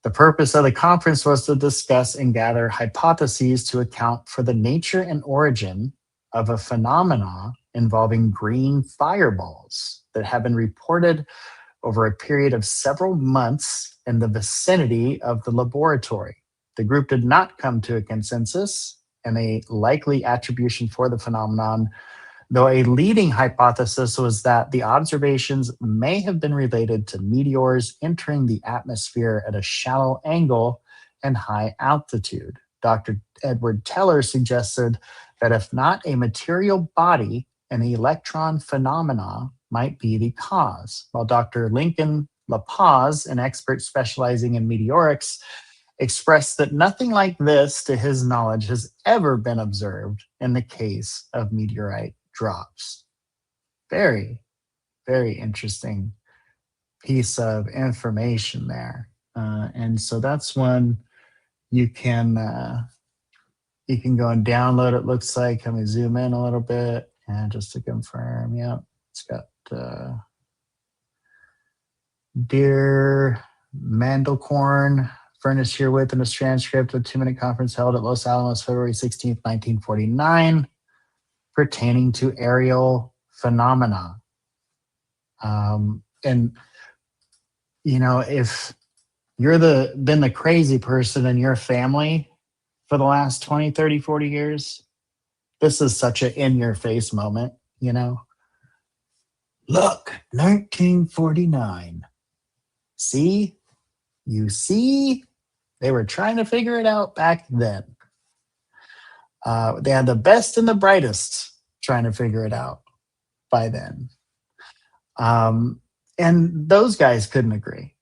The purpose of the conference was to discuss and gather hypotheses to account for the nature and origin of a phenomena involving green fireballs that have been reported over a period of several months in the vicinity of the laboratory. The group did not come to a consensus and a likely attribution for the phenomenon, though a leading hypothesis was that the observations may have been related to meteors entering the atmosphere at a shallow angle and high altitude. Dr. Edward Teller suggested that if not a material body, an electron phenomena might be the cause, while Dr. Lincoln LaPaz, an expert specializing in meteorics, expressed that nothing like this, to his knowledge, has ever been observed in the case of meteorite drops. Very, very interesting piece of information there. And so that's one you can go and download. It looks like, let me zoom in a little bit and just to confirm, yep, it's got Dear Mandelkorn furnished herewith in a transcript of a 2-minute conference held at Los Alamos February 16th, 1949, pertaining to aerial phenomena. And, if you're been the crazy person in your family for the last 20, 30, 40 years, this is such an in-your-face moment, Look, 1949. See? You see? They were trying to figure it out back then. They had the best and the brightest trying to figure it out by then. And those guys couldn't agree.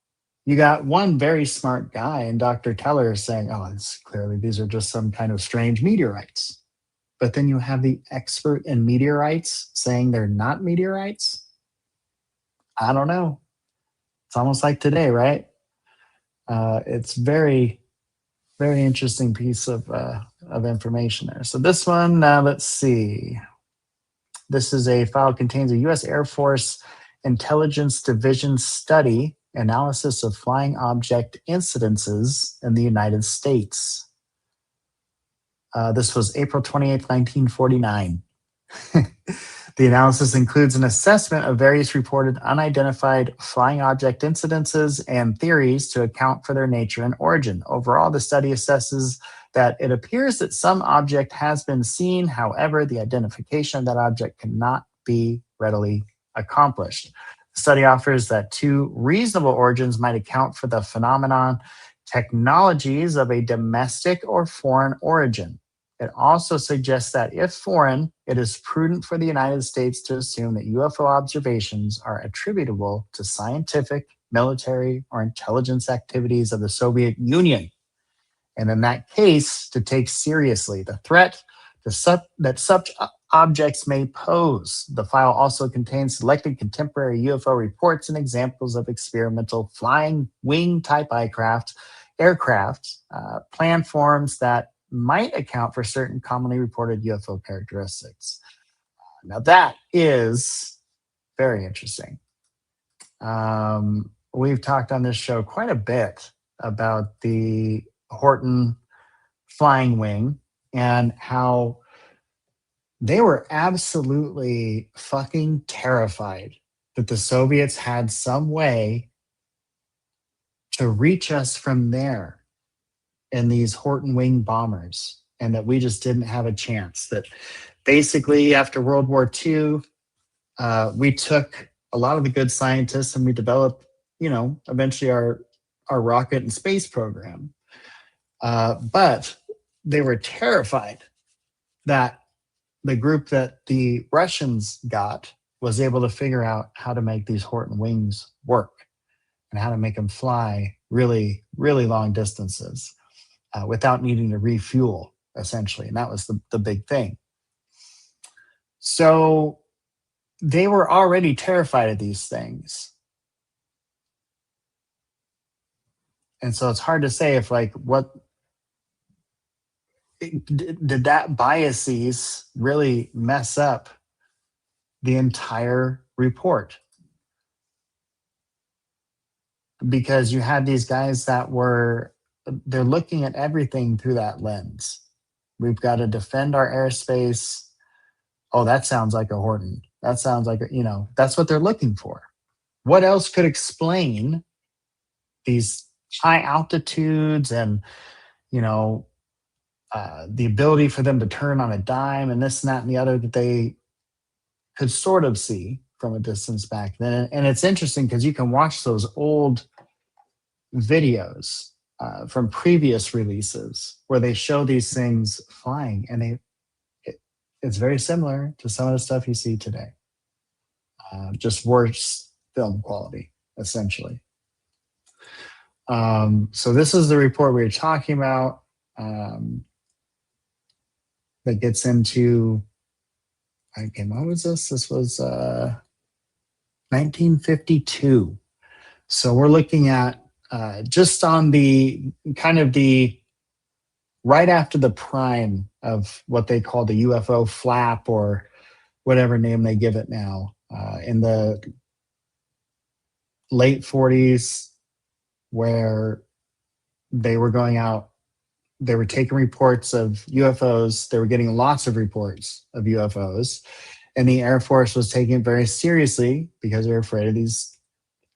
You got one very smart guy, and Dr. Teller is saying, it's clearly these are just some kind of strange meteorites. But then you have the expert in meteorites saying they're not meteorites. I don't know. It's almost like today, right? It's very, very interesting piece of information there. So this one, let's see. This is a file contains a U.S. Air Force Intelligence Division study analysis of flying object incidences in the United States. This was April 28th, 1949. The analysis includes an assessment of various reported unidentified flying object incidences and theories to account for their nature and origin. Overall, the study assesses that it appears that some object has been seen. However, the identification of that object cannot be readily accomplished. The study offers that 2 reasonable origins might account for the phenomenon: technologies of a domestic or foreign origin, It also suggests that if foreign, it is prudent for the United States to assume that UFO observations are attributable to scientific, military, or intelligence activities of the Soviet Union. And in that case, to take seriously the threat that such objects may pose. The file also contains selected contemporary UFO reports and examples of experimental flying wing type aircraft, plan forms that might account for certain commonly reported UFO characteristics. Now that is very interesting. We've talked on this show quite a bit about the Horton flying wing and how they were absolutely fucking terrified that the Soviets had some way to reach us from there in these Horton wing bombers, and that we just didn't have a chance. That basically after World War II, we took a lot of the good scientists and we developed, eventually our rocket and space program. But they were terrified that the group that the Russians got was able to figure out how to make these Horton wings work and how to make them fly really, really long distances without needing to refuel, essentially. And that was the big thing. So they were already terrified of these things. And so it's hard to say if did that biases really mess up the entire report? Because you had these guys they're looking at everything through that lens. We've got to defend our airspace. Oh, that sounds like a Horton. That sounds like, that's what they're looking for. What else could explain these high altitudes and, the ability for them to turn on a dime and this and that and the other that they could sort of see from a distance back then. And it's interesting because you can watch those old videos from previous releases where they show these things flying, and it's very similar to some of the stuff you see today. Just worse film quality, essentially. So this is the report we were talking about. That gets into, again, what was this? This was 1952. So we're looking at just on the kind of the right after the prime of what they call the UFO flap or whatever name they give it now, in the late 40s, where they were going out. They were taking reports of UFOs. They were getting lots of reports of UFOs. And the Air Force was taking it very seriously because they were afraid of these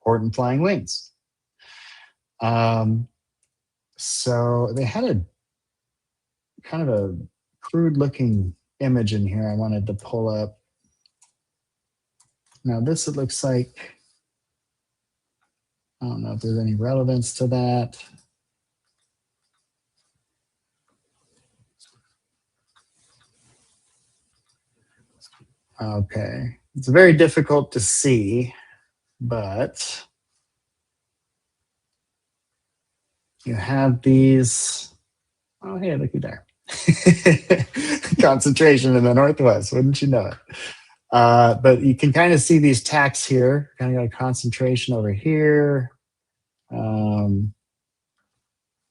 Horton flying wings. So they had a kind of a crude looking image in here I wanted to pull up. Now this, it looks like, I don't know if there's any relevance to that. Okay, it's very difficult to see, but you have these. Oh, hey, looky there. Concentration in the Northwest, wouldn't you know it? But you can kind of see these tacks here. Kind of got a concentration over here.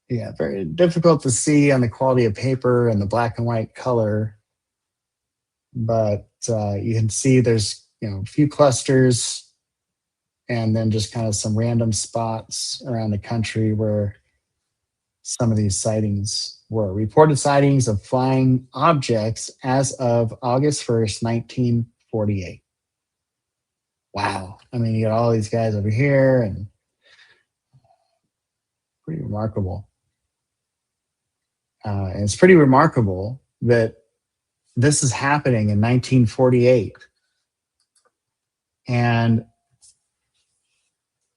Yeah, very difficult to see on the quality of paper and the black and white color. But you can see there's a few clusters and then just kind of some random spots around the country where some of these sightings were. Reported sightings of flying objects as of August 1st, 1948. Wow. I mean, you got all these guys over here, and pretty remarkable. And it's pretty remarkable that this is happening in 1948. And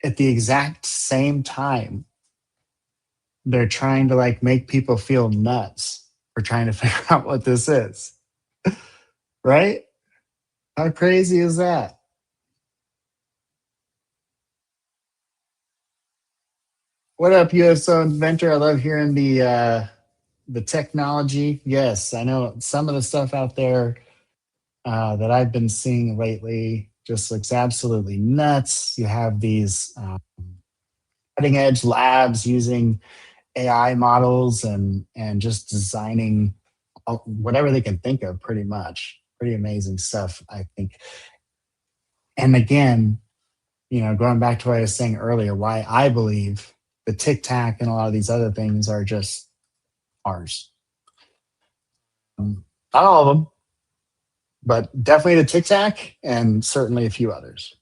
at the exact same time, they're trying to make people feel nuts We're trying to figure out what this is. Right? How crazy is that? What up, UFO inventor? I love hearing the technology. Yes, I know some of the stuff out there that I've been seeing lately just looks absolutely nuts. You have these cutting edge labs using AI models and just designing whatever they can think of, pretty much. Pretty amazing stuff, I think. And again, going back to what I was saying earlier, why I believe the Tic Tac and a lot of these other things are just ours. Not all of them, but definitely the Tic Tac and certainly a few others.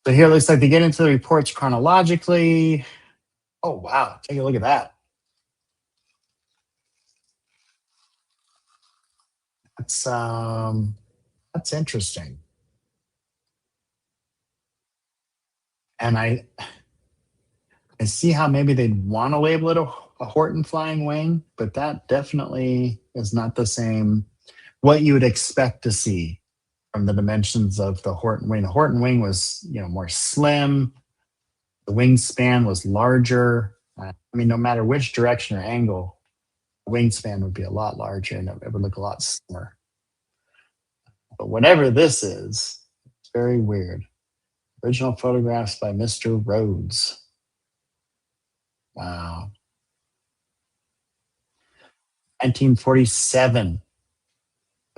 So here it looks like they get into the reports chronologically. Oh, wow. Take a look at that. That's interesting. And I see how maybe they'd want to label it a Horton flying wing, but that definitely is not the same what you would expect to see from the dimensions of the Horton wing. The Horton wing was, more slim. The wingspan was larger. I mean, no matter which direction or angle, the wingspan would be a lot larger and it would look a lot slimmer. But whatever this is, it's very weird. Original photographs by Mr. Rhodes. Wow. 1947.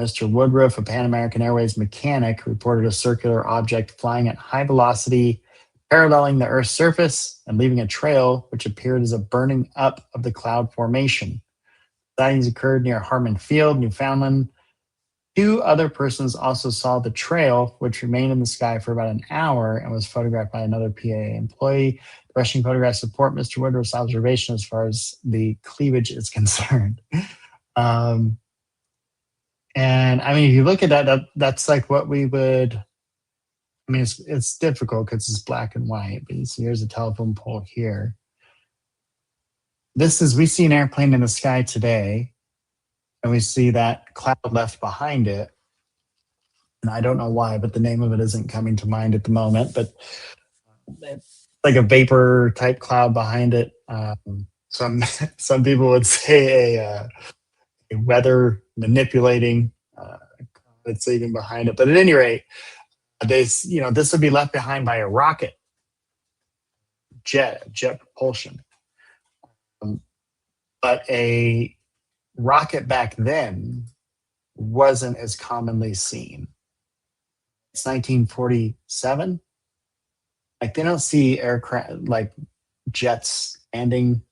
Mr. Woodruff, a Pan American Airways mechanic, reported a circular object flying at high velocity, paralleling the Earth's surface and leaving a trail which appeared as a burning up of the cloud formation. Sightings occurred near Harmon Field, Newfoundland. 2 other persons also saw the trail, which remained in the sky for about an hour and was photographed by another PAA employee. The rushing photographs support Mr. Woodruff's observation as far as the cleavage is concerned. And I mean, if you look at that's like what we would. I mean, it's difficult because it's black and white. But here's a telephone pole here. We see an airplane in the sky today, and we see that cloud left behind it. And I don't know why, but the name of it isn't coming to mind at the moment. But it's like a vapor type cloud behind it. Some people would say a weather manipulating that's even behind it. But at any rate, this would be left behind by a rocket, jet propulsion. But a rocket back then wasn't as commonly seen. It's 1947. Like they don't see aircraft like jets landing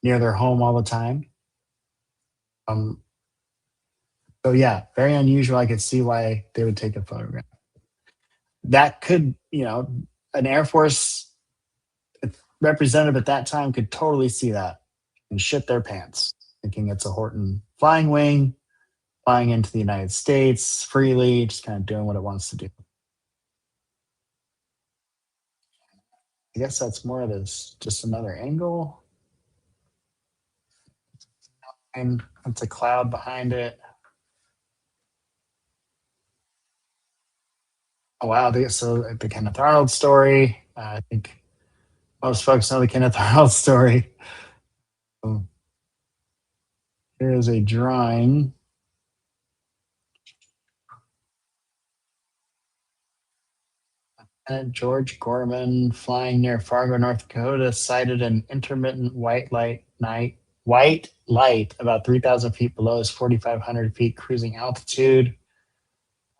near their home all the time. So yeah, very unusual. I could see why they would take a photograph. That could, an Air Force representative at that time could totally see that and shit their pants, thinking it's a Horton flying wing, flying into the United States freely, just kind of doing what it wants to do. I guess that's more of this, just another angle. And it's a cloud behind it. Oh, wow. So the Kenneth Arnold story. I think most folks know the Kenneth Arnold story. Here is a drawing. George Gorman, flying near Fargo, North Dakota, sighted an intermittent white light about 3,000 feet below his 4,500 feet cruising altitude.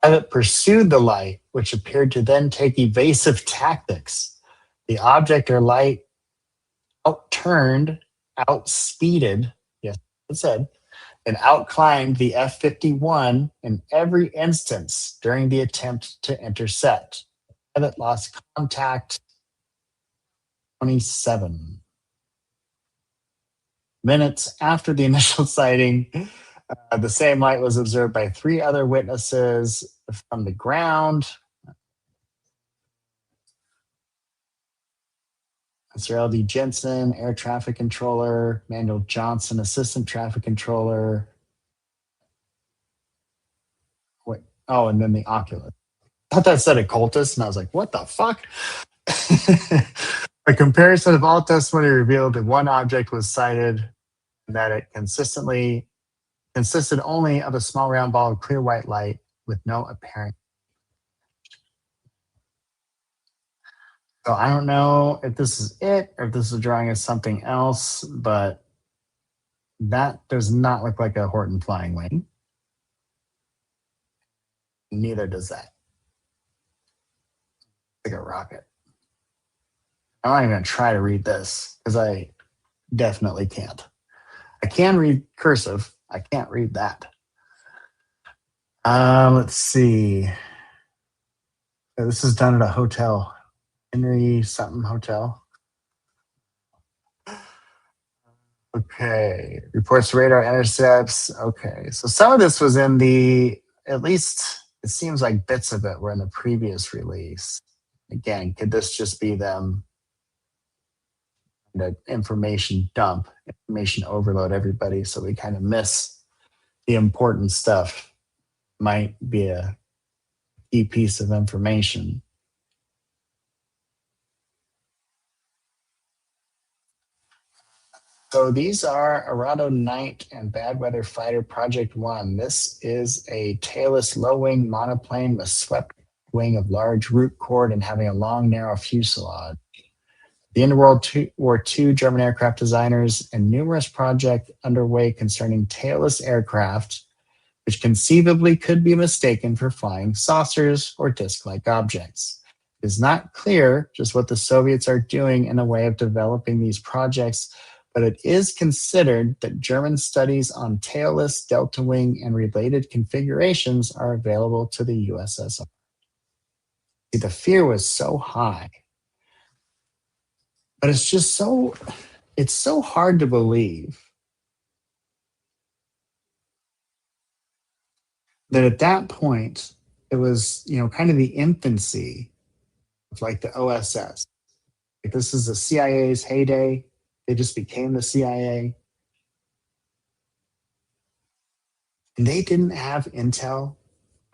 Pilot pursued the light, which appeared to then take evasive tactics. The object or light outspeeded, yes, it said, and outclimbed the F-51 in every instance during the attempt to intercept. Pilot lost contact 27 minutes after the initial sighting. The same light was observed by 3 other witnesses from the ground. Sir L.D. Jensen, air traffic controller. Manuel Johnson, assistant traffic controller. Wait, oh, and then the Oculus. I thought that said occultist, and I was like, what the fuck? A comparison of all testimony revealed that one object was sighted and that it consisted only of a small round ball of clear white light with no apparent. So I don't know if this is it or if this is a drawing of something else, but that does not look like a Horton flying wing. Neither does that. Like a rocket. I'm not even going to try to read this because I definitely can't. I can read cursive. I can't read that. Let's see. This is done at a hotel. Henry something hotel. Okay. Reports radar intercepts. Okay. So some of this was in at least it seems like bits of it were in the previous release. Again, could this just be them? The information dump, information overload everybody, so we kind of miss the important stuff. Might be a key piece of information. So these are Arado Knight and Bad Weather Fighter Project 1. This is a tailless low-wing monoplane with swept wing of large root cord and having a long, narrow fuselage. The end of World War II German aircraft designers and numerous projects underway concerning tailless aircraft, which conceivably could be mistaken for flying saucers or disc-like objects. It is not clear just what the Soviets are doing in the way of developing these projects, but it is considered that German studies on tailless, delta wing, and related configurations are available to the USSR. See, the fear was so high. But it's just it's so hard to believe that at that point, it was, kind of the infancy of like the OSS. Like this is the CIA's heyday. They just became the CIA. And they didn't have intel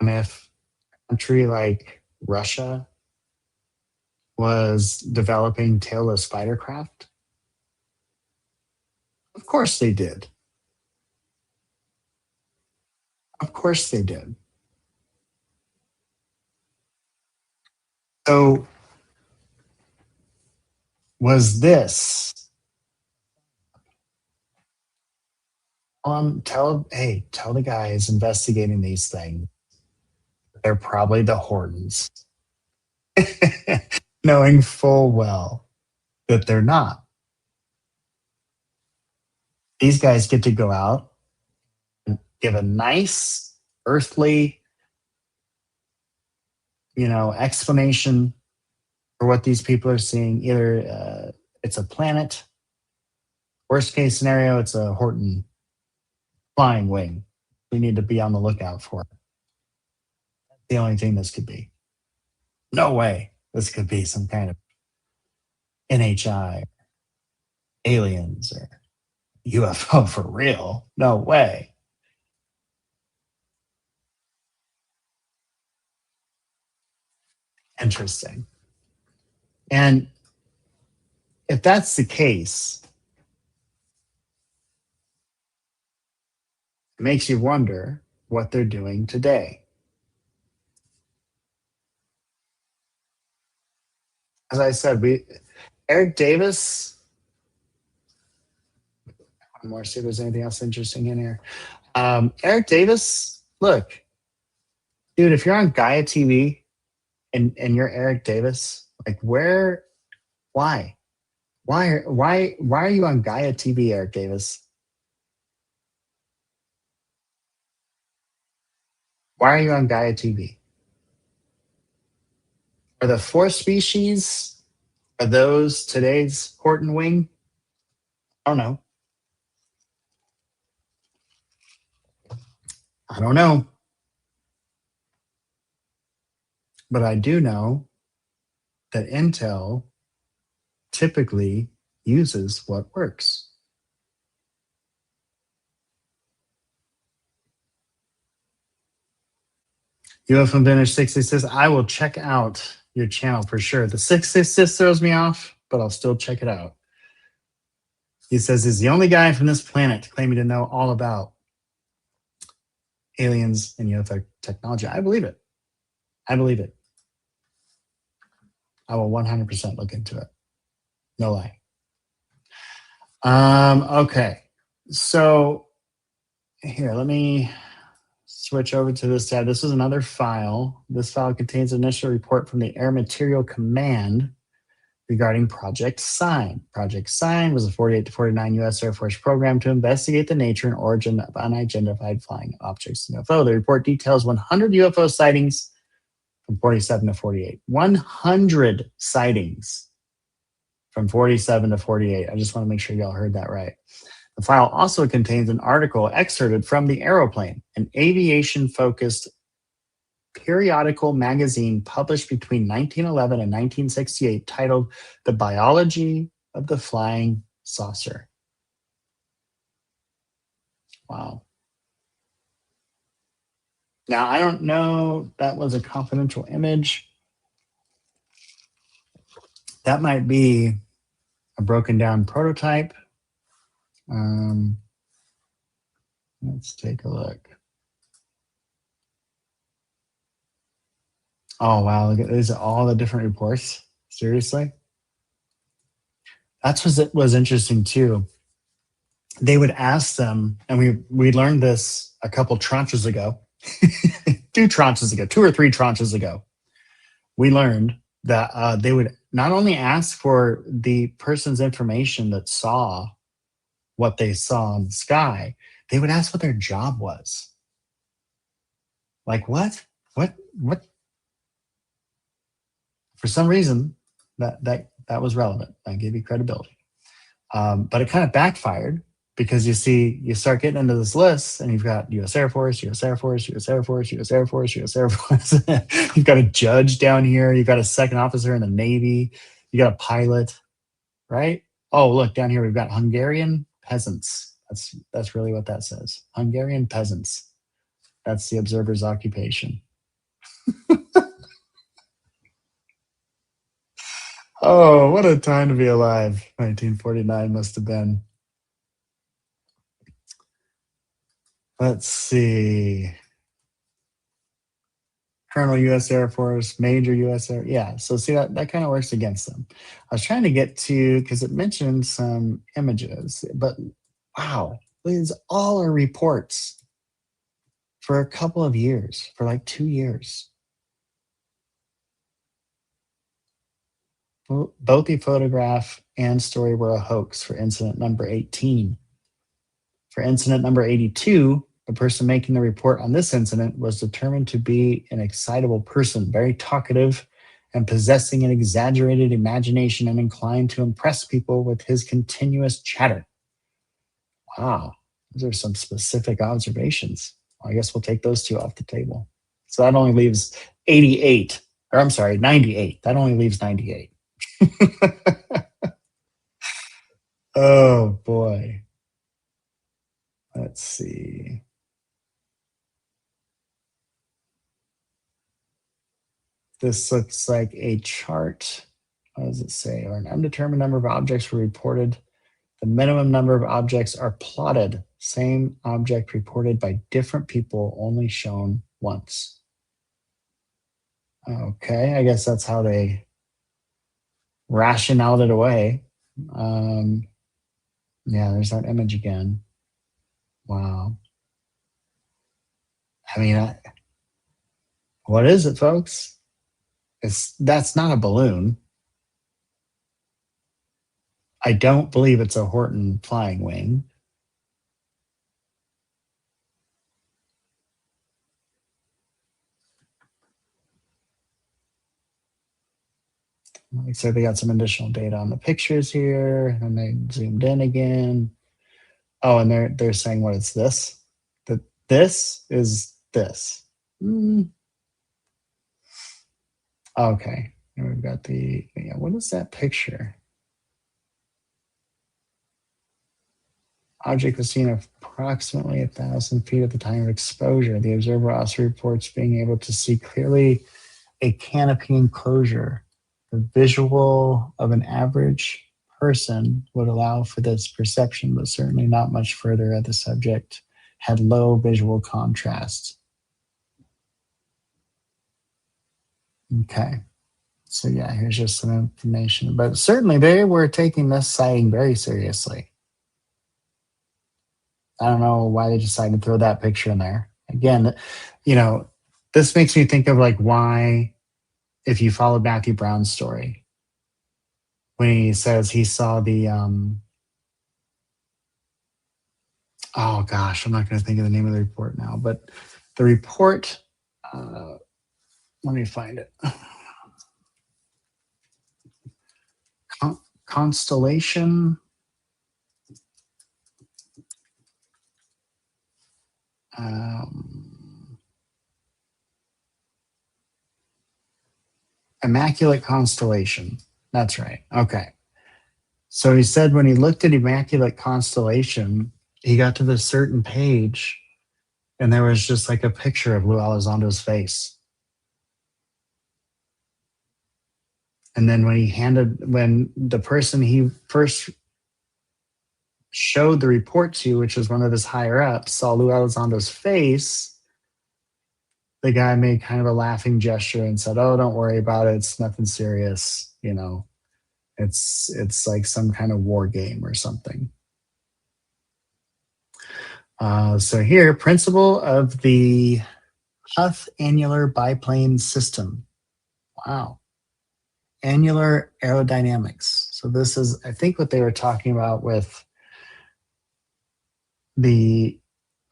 on if a country like Russia was developing tailless fighter craft. Of course they did. Of course they did. So was this tell the guys investigating these things they're probably the Hortons, knowing full well that they're not. These guys get to go out and give a nice earthly, explanation for what these people are seeing. Either it's a planet, worst case scenario, it's a Horton flying wing. We need to be on the lookout for it. That's the only thing this could be. No way this could be some kind of NHI, aliens, or UFO for real. No way. Interesting. And if that's the case, it makes you wonder what they're doing today. As I said, Eric Davis. One more, see if there's anything else interesting in here. Eric Davis, look, dude, if you're on Gaia TV and you're Eric Davis, like why are you on Gaia TV, Eric Davis? Why are you on Gaia TV? Are the four species, are those today's Horton wing? I don't know. I don't know. But I do know that Intel typically uses what works. UFO Vintage 66, I will check out your channel for sure. The 666 throws me off, but I'll still check it out. He says he's the only guy from this planet claiming to know all about aliens and UFO technology. I believe it. I believe it. I will 100% look into it. No lie. Okay. So here, let me switch over to this tab. This is another file. This file contains an initial report from the Air Material Command regarding Project Sign. Project Sign was a 48 to 49 U.S. Air Force program to investigate the nature and origin of unidentified flying objects in UFO. The report details 100 UFO sightings from 47 to 48. 100 sightings from 47 to 48. I just want to make sure y'all heard that right. The file also contains an article excerpted from The Aeroplane, an aviation-focused periodical magazine published between 1911 and 1968 titled The Biology of the Flying Saucer. Wow. Now, I don't know, that was a confidential image. That might be a broken down prototype. Let's take a look. Oh, wow. Look at these are all the different reports. Seriously? That's what was interesting too. They would ask them, and we learned this a couple tranches ago, 2 or 3 tranches ago. We learned that they would not only ask for the person's information that saw what they saw in the sky, they would ask what their job was. Like what? For some reason, that was relevant. That gave you credibility. But it kind of backfired because you start getting into this list and you've got U.S. Air Force, U.S. Air Force, U.S. Air Force, U.S. Air Force, U.S. Air Force. You've got a judge down here. You've got a second officer in the Navy. You got a pilot, right? Oh, look, down here we've got Hungarian peasants. That's really what that says. Hungarian peasants. That's the observer's occupation. Oh, what a time to be alive. 1949 must have been. Let's see. Colonel U.S. Air Force, Major U.S. Air. Yeah, so see that kind of works against them. I was trying to get to, because it mentioned some images, but wow, these all are reports for a couple of years, for like 2 years. Both the photograph and story were a hoax for incident number 18. For incident number 82, the person making the report on this incident was determined to be an excitable person, very talkative and possessing an exaggerated imagination and inclined to impress people with his continuous chatter. Wow, those are some specific observations. I guess we'll take those 2 off the table. So that only leaves 98, or I'm sorry, 98. That only leaves 98. Oh boy. Let's see. This looks like a chart. What does it say? Or an undetermined number of objects were reported. The minimum number of objects are plotted. Same object reported by different people, only shown once. Okay, I guess that's how they rationaled it away. Yeah, there's that image again. Wow. I mean, what is it, folks? That's not a balloon. I don't believe it's a Horton flying wing. Like I said, they got some additional data on the pictures here, and they zoomed in again. Oh, and they're saying what it's this. That this is this. Okay, and we've got what is that picture? Object was seen approximately 1,000 feet at the time of exposure. The observer also reports being able to see clearly a canopy enclosure. The visual of an average person would allow for this perception, but certainly not much further as the subject had low visual contrast. Okay. So yeah, here's just some information. But certainly they were taking this sighting very seriously. I don't know why they decided to throw that picture in there. Again, you know, this makes me think of like why, if you followed Matthew Brown's story, when he says he saw the, oh gosh, I'm not going to think of the name of the report now, but the report, let me find it. Constellation. Immaculate Constellation. That's right. Okay. So he said when he looked at Immaculate Constellation, he got to this certain page and there was just like a picture of Lou Elizondo's face. And then when the person he first showed the report to, which was one of his higher ups, saw Lou Elizondo's face, the guy made kind of a laughing gesture and said, "Oh, don't worry about it. It's nothing serious. You know, it's like some kind of war game or something." So here, principle of the Huth Annular Biplane System. Wow. Annular aerodynamics. So this is, I think, what they were talking about with the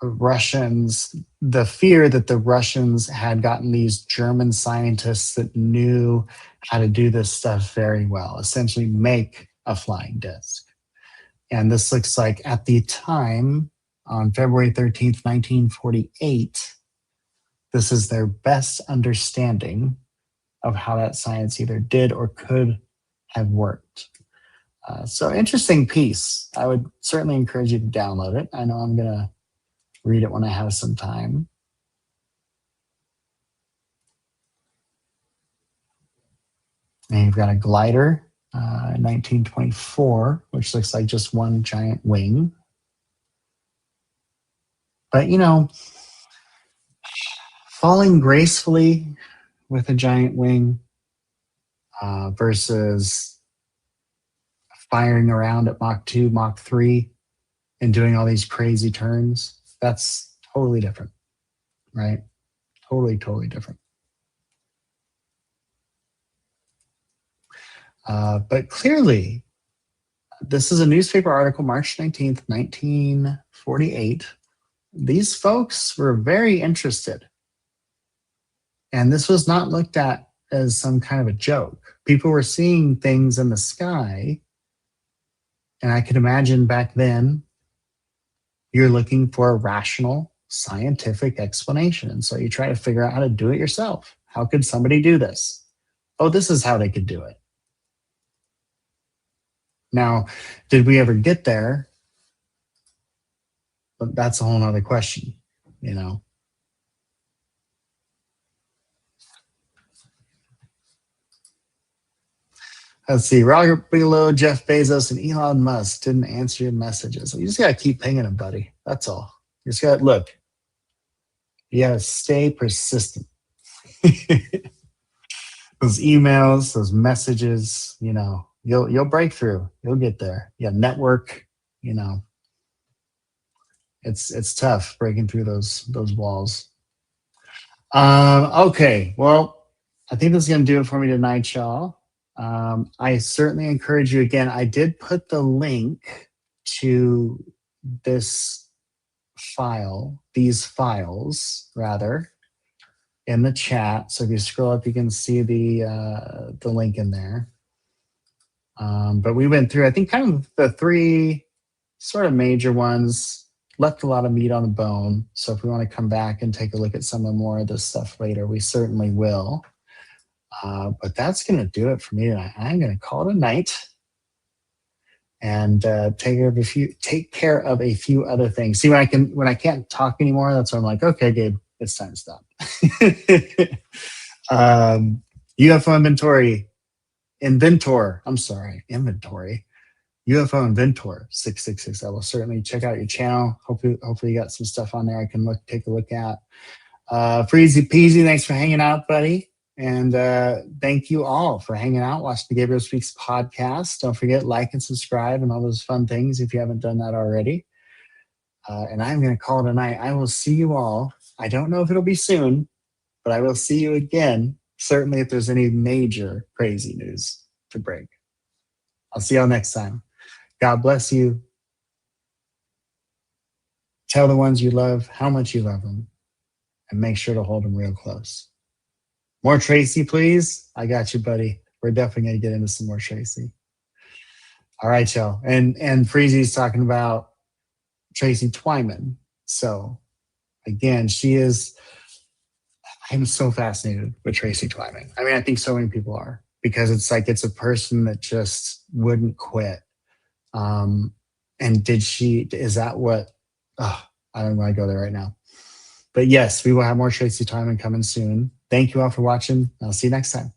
Russians, the fear that the Russians had gotten these German scientists that knew how to do this stuff very well, essentially make a flying disc. And this looks like at the time, on February 13th, 1948, this is their best understanding of how that science either did or could have worked. So interesting piece. I would certainly encourage you to download it. I know I'm going to read it when I have some time. And you've got a glider, 1924, which looks like just one giant wing. But, you know, falling gracefully with a giant wing versus firing around at Mach 2, Mach 3, and doing all these crazy turns, that's totally different, right? Totally different. But clearly, this is a newspaper article, March 19th, 1948. These folks were very interested. And this was not looked at as some kind of a joke. People were seeing things in the sky. And I could imagine back then, you're looking for a rational, scientific explanation. And so you try to figure out how to do it yourself. How could somebody do this? Oh, this is how they could do it. Now, did we ever get there? But that's a whole nother question, you know. Let's see, Robert Bigelow, Jeff Bezos, and Elon Musk didn't answer your messages. You just got to keep pinging them, buddy. That's all. You just got to, look, you got to stay persistent. Those emails, those messages, you know, you'll break through. You'll get there. Yeah, network, you know. It's tough breaking through those walls. Okay, well, I think that's going to do it for me tonight, y'all. I certainly encourage you again. I did put the link to this file, these files rather, in the chat. So if you scroll up, you can see the link in there. But we went through, I think, kind of the three sort of major ones. Left a lot of meat on the bone. So if we want to come back and take a look at some more of this stuff later, we certainly will. But that's going to do it for me tonight. I'm going to call it a night. and take care of a few other things. See, when I can't talk anymore, that's when I'm like, okay, Gabe, it's time to stop. UFO inventory. UFO Inventor 666. I will certainly check out your channel. Hopefully you got some stuff on there I can take a look at. Freezy Peasy, thanks for hanging out, buddy. And thank you all for hanging out, watching the Gabriel Speaks podcast. Don't forget, like and subscribe and all those fun things if you haven't done that already. And I'm going to call it a night. I will see you all. I don't know if it'll be soon, but I will see you again, certainly if there's any major crazy news to break. I'll see y'all next time. God bless you. Tell the ones you love how much you love them, and make sure to hold them real close. More Tracy, please. I got you, buddy. We're definitely going to get into some more Tracy. All right, y'all. And Freezy's talking about Tracy Twyman. So again, I'm so fascinated with Tracy Twyman. I mean, I think so many people are, because it's a person that just wouldn't quit. And is that what, I don't want to go there right now. But yes, we will have more Tracy Twyman coming soon. Thank you all for watching. I'll see you next time.